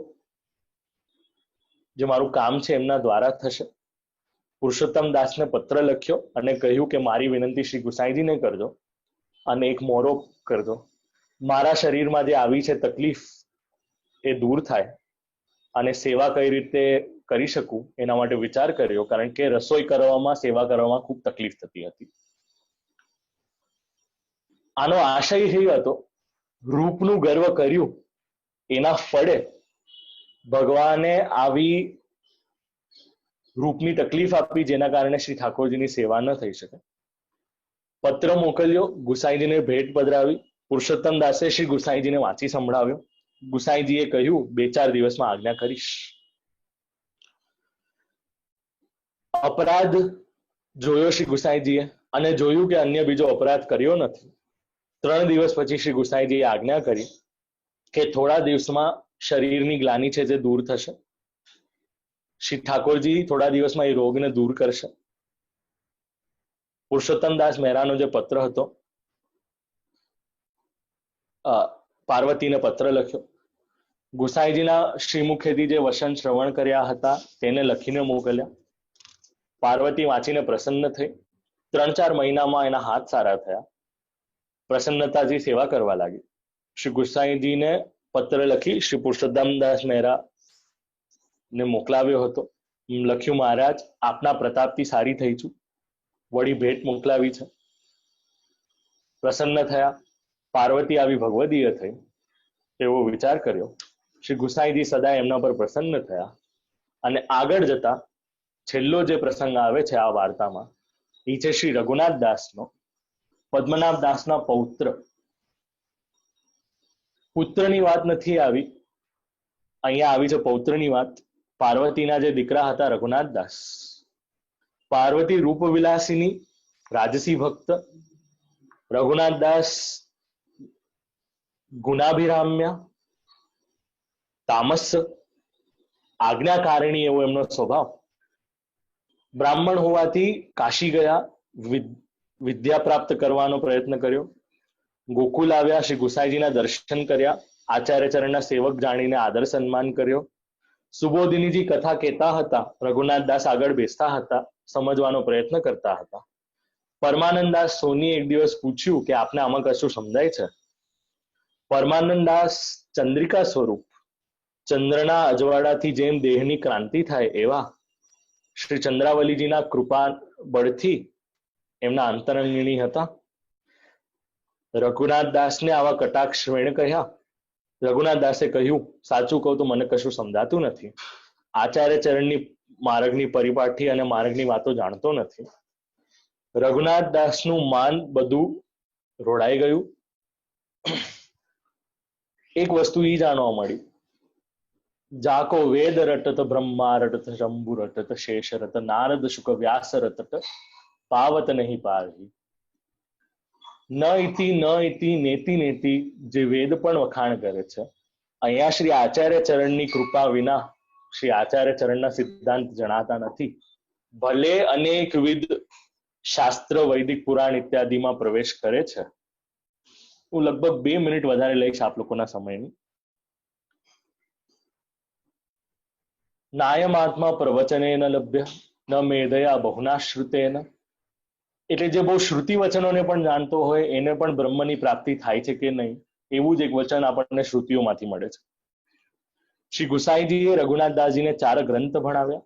જે મારું કામ છે એમના દ્વારા થશે. પુરુષોત્તમ દાસને પત્ર લખ્યો અને કહ્યું કે મારી વિનંતી શ્રી ગુસાઈજીને કરજો અને એક મોરો કરજો. મારા શરીરમાં જે આવી છે તકલીફ એ દૂર થાય અને સેવા કઈ રીતે કરી શકું એના માટે વિચાર કર્યો, કારણ કે રસોઈ કરવામાં, સેવા કરવામાં ખૂબ તકલીફ થતી હતી. આનો આશય એ હતો, રૂપનું ગર્વ કર્યું એના ફળે ભગવાને આવી રૂપની તકલીફ આપી, જેના કારણે શ્રી ઠાકોરજીની સેવા ન થઈ શકે. પત્ર મોકલ્યો, ગુસાઈજીને ભેટ પધરાવી. પુરુષોત્તમ દાસે શ્રી ગુસાઈજીને વાંચી સંભળાવ્યો. ગુસાઈજીએ કહ્યું, 2-4 દિવસમાં આજ્ઞા કરીશ. અપરાધ જોયો શ્રી ગુસાઈજીએ અને જોયું કે અન્ય બીજો અપરાધ કર્યો નથી. 3 દિવસ પછી શ્રી ગુસાઈજીએ આજ્ઞા કરી કે થોડા દિવસમાં શરીરની ગ્લાની છે જે દૂર થશે. શ્રી ઠાકોરજી થોડા દિવસમાં એ રોગને દૂર કરશે. પુરુષોત્તમદાસ મહેરાનો જે પત્ર હતો, પાર્વતીને પત્ર લખ્યો. ગુસાઈજીના શ્રીમુખેથી જે વચન શ્રવણ કર્યા હતા તેને લખીને મોકલ્યા. પાર્વતી વાંચીને પ્રસન્ન થઈ. 3-4 મહિનામાં એના હાથ સારા થયા. પ્રસન્નતાથી સેવા કરવા લાગી. શ્રી ગુસાઈજીને પત્ર લખી શ્રી પુરુષોત્તમદાસ મહેરા ને મોકલાવ્યો હતો. લખ્યું, મહારાજ, આપના પ્રતાપથી સારી થઈ છું. વળી ભેટ મોકલાવી છે. પ્રસન્ન થયા. પાર્વતી આવી ભગવદીય થઈ એવો વિચાર કર્યો. શ્રી ગુસાઈજી સદા એમના પર પ્રસન્ન થયા. અને આગળ જતા છેલ્લો જે પ્રસંગ આવે છે આ વાર્તામાં એ છે શ્રી રઘુનાથ દાસનો. પદ્મનાભ દાસના પૌત્ર. પુત્રની વાત નથી આવી, અહીંયા આવી છે પૌત્રની વાત. પાર્વતીના જે દીકરા હતા રઘુનાથ દાસ. પાર્વતી રૂપવિલાસિની, રાજસી ભક્ત. રઘુનાથ દાસ ગુણાભિરામ્યા, તામસ, આજ્ઞાકારિણી એવો એમનો સ્વભાવ. બ્રાહ્મણ હોવાથી કાશી ગયા, વિદ્યા પ્રાપ્ત કરવાનો પ્રયત્ન કર્યો. ગોકુલ આવ્યા, શ્રી ગુસાઈજીના દર્શન કર્યા. આચાર્ય ચરણના સેવક જાણીને આદર સન્માન કર્યો. સુબોધિનીજી કથા કહેતા હતા, રઘુનાથ દાસ આગળ બેસતા હતા, સમજવાનો પ્રયત્ન કરતા હતા. પરમાનંદ દાસ સોની એક દિવસ પૂછ્યું કે આપને આમાં કશું સમજાય છે? પરમાનંદ દાસ ચંદ્રિકા સ્વરૂપ, ચંદ્રના અજવાળાથી જેમ દેહની ક્રાંતિ થાય એવા શ્રી ચંદ્રાવલીજીના કૃપા બળથી એમના અંતરંગિણી હતા. રઘુનાથ દાસને આવા કટાક્ષ વેણ કહ્યા. રઘુનાથ દાસે કહ્યું, સાચું કહું તો મને કશું સમજાતું નથી. આચાર્ય ચરણની માર્ગની પરિપાટી અને માર્ગની વાતો જાણતો નથી. રઘુનાથ દાસનું માન બધું રોડાઈ ગયું. એક વસ્તુ ઈ જાણવા મળી, જાકો વેદ રટત, બ્રહ્મા રટત, શંભુ રટત, શેષ રટ, નારદ શુક વ્યાસ રટત, પાવત નહીં પારહી. ન ઇતિ નેતિ નેતિ જે વેદ પણ વખાણ કરે છે, અહીંયા શ્રી આચાર્ય ચરણની કૃપા વિના શ્રી આચાર્ય ચરણના સિદ્ધાંત જણાતા નથી. ભલે અનેકવિધ શાસ્ત્ર, વૈદિક પુરાણ ઇત્યાદિમાં પ્રવેશ કરે છે. હું લગભગ 2 મિનિટ વધારે લઈશ આપ લોકોના સમયની. નાયમાત્મા પ્રવચનેન લભ્ય ન મેધયા બહુનાશ્રુતેન. એટલે જે બહુ શ્રુતિ વચનોને પણ જાણતો હોય એને પણ બ્રહ્મની પ્રાપ્તિ થાય છે કે નહીં, એવું જ એક વચન આપણને શ્રુતિઓમાંથી મળે છે. શ્રી ગુસાઈજીએ રઘુનાથ દાસજીને 4 ગ્રંથ ભણાવ્યા: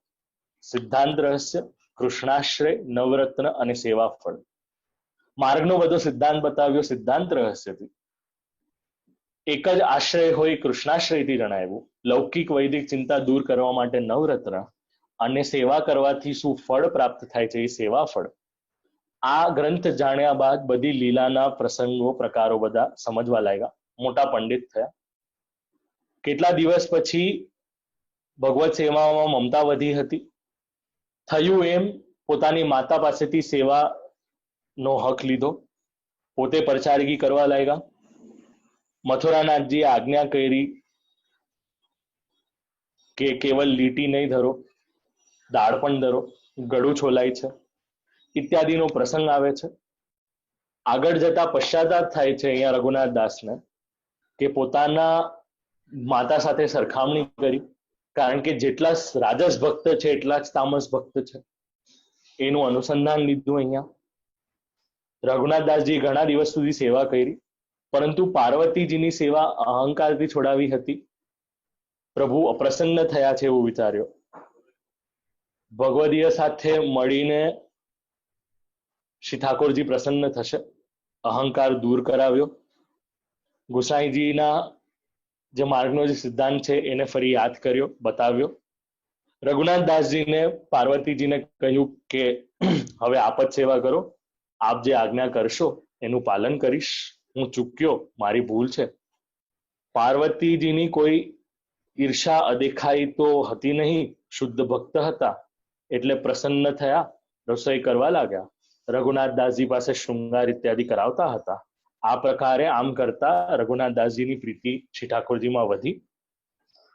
સિદ્ધાંત રહસ્ય, કૃષ્ણાશ્રય, નવરત્ન અને સેવાફળ. માર્ગનો બધો સિદ્ધાંત બતાવ્યો સિદ્ધાંત રહસ્યથી. એક જ આશ્રય હોય કૃષ્ણાશ્રયથી જણાવ્યું. લૌકિક વૈદિક ચિંતા દૂર કરવા માટે નવરત્ન અને સેવા કરવાથી શું ફળ પ્રાપ્ત થાય છે એ સેવાફળ. આ ગ્રંથ જાણ્યા બાદ બધી લીલાના પ્રસંગો, પ્રકારો બધા સમજવા લાગ્યા. મોટા પંડિત થયા. કેટલા દિવસ પછી ભગવત સેવામાં મમતા વધી હતી. થયું એમ પોતાની માતા પાસેથી સેવાનો હક લીધો. પોતે પરચારગી કરવા લાગ્યા. મથુરાનાથજીએ આજ્ઞા કરી કે કેવલ લીટી નહીં ધરો, દાળ પણ ધરો, ગળું છોલાય છે ઇત્યાદિનો પ્રસંગ આવે છે. આગળ જતા પશ્ચાતાપ થાય છે અહીંયા રઘુનાથ દાસને કે પોતાના માતા સાથે સરખામણી કરી, કારણ કે જેટલા રાજસ ભક્ત છે એટલા જ તામસ ભક્ત છે. એનું અનુસંધાન લીધું અહીંયા. રઘુનાથ દાસજી ઘણા દિવસ સુધી સેવા કરી, પરંતુ પાર્વતીજીની સેવા અહંકારથી છોડાવી હતી. પ્રભુ અપ્રસન્ન થયા છે એવું વિચાર્યો. ભગવદીય સાથે મળીને શ્રી ઠાકોરજી પ્રસન્ન થશે, અહંકાર દૂર કરાવ્યો. ગુસાઈજીના જે માર્ગનો જે સિદ્ધાંત છે એને ફરી યાદ કર્યો, બતાવ્યો. રઘુનાથ દાસજીને પાર્વતીજીને કહ્યું કે હવે આપ જ સેવા કરો, આપ જે આજ્ઞા કરશો એનું પાલન કરીશ. હું ચૂક્યો, મારી ભૂલ છે. પાર્વતીજીની કોઈ ઈર્ષા અદેખાઈ તો હતી નહીં, શુદ્ધ ભક્ત હતા એટલે પ્રસન્ન થયા. રસોઈ કરવા લાગ્યા. રઘુનાથ દાસજી પાસે શૃંગાર ઇત્યાદિ કરાવતા હતા. આ પ્રકારે આમ કરતા રઘુનાથદાસજીની પ્રીતિ શ્રી ઠાકોરજીમાં વધી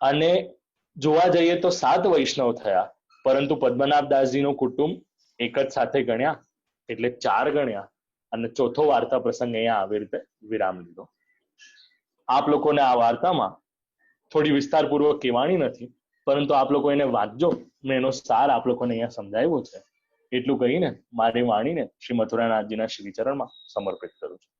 અને જોવા જઈએ તો 7 વૈષ્ણવ થયા, પરંતુ પદ્મનાભદાસજીનું કુટુંબ એક જ સાથે ગણ્યા એટલે 4 ગણ્યા અને ચોથો વાર્તા પ્રસંગ અહીંયા આવી રીતે વિરામ લીધો. આપ લોકોને આ વાર્તામાં થોડી વિસ્તારપૂર્વક કહેવાની નથી, પરંતુ આપ લોકો એને વાંચજો. મેં એનો સાર આપ લોકોને અહીંયા સમજાવ્યો છે. એટલું કહીને મારી વાણીને શ્રી મથુરાનાથજીના શ્રીચરણમાં સમર્પિત કરું છું.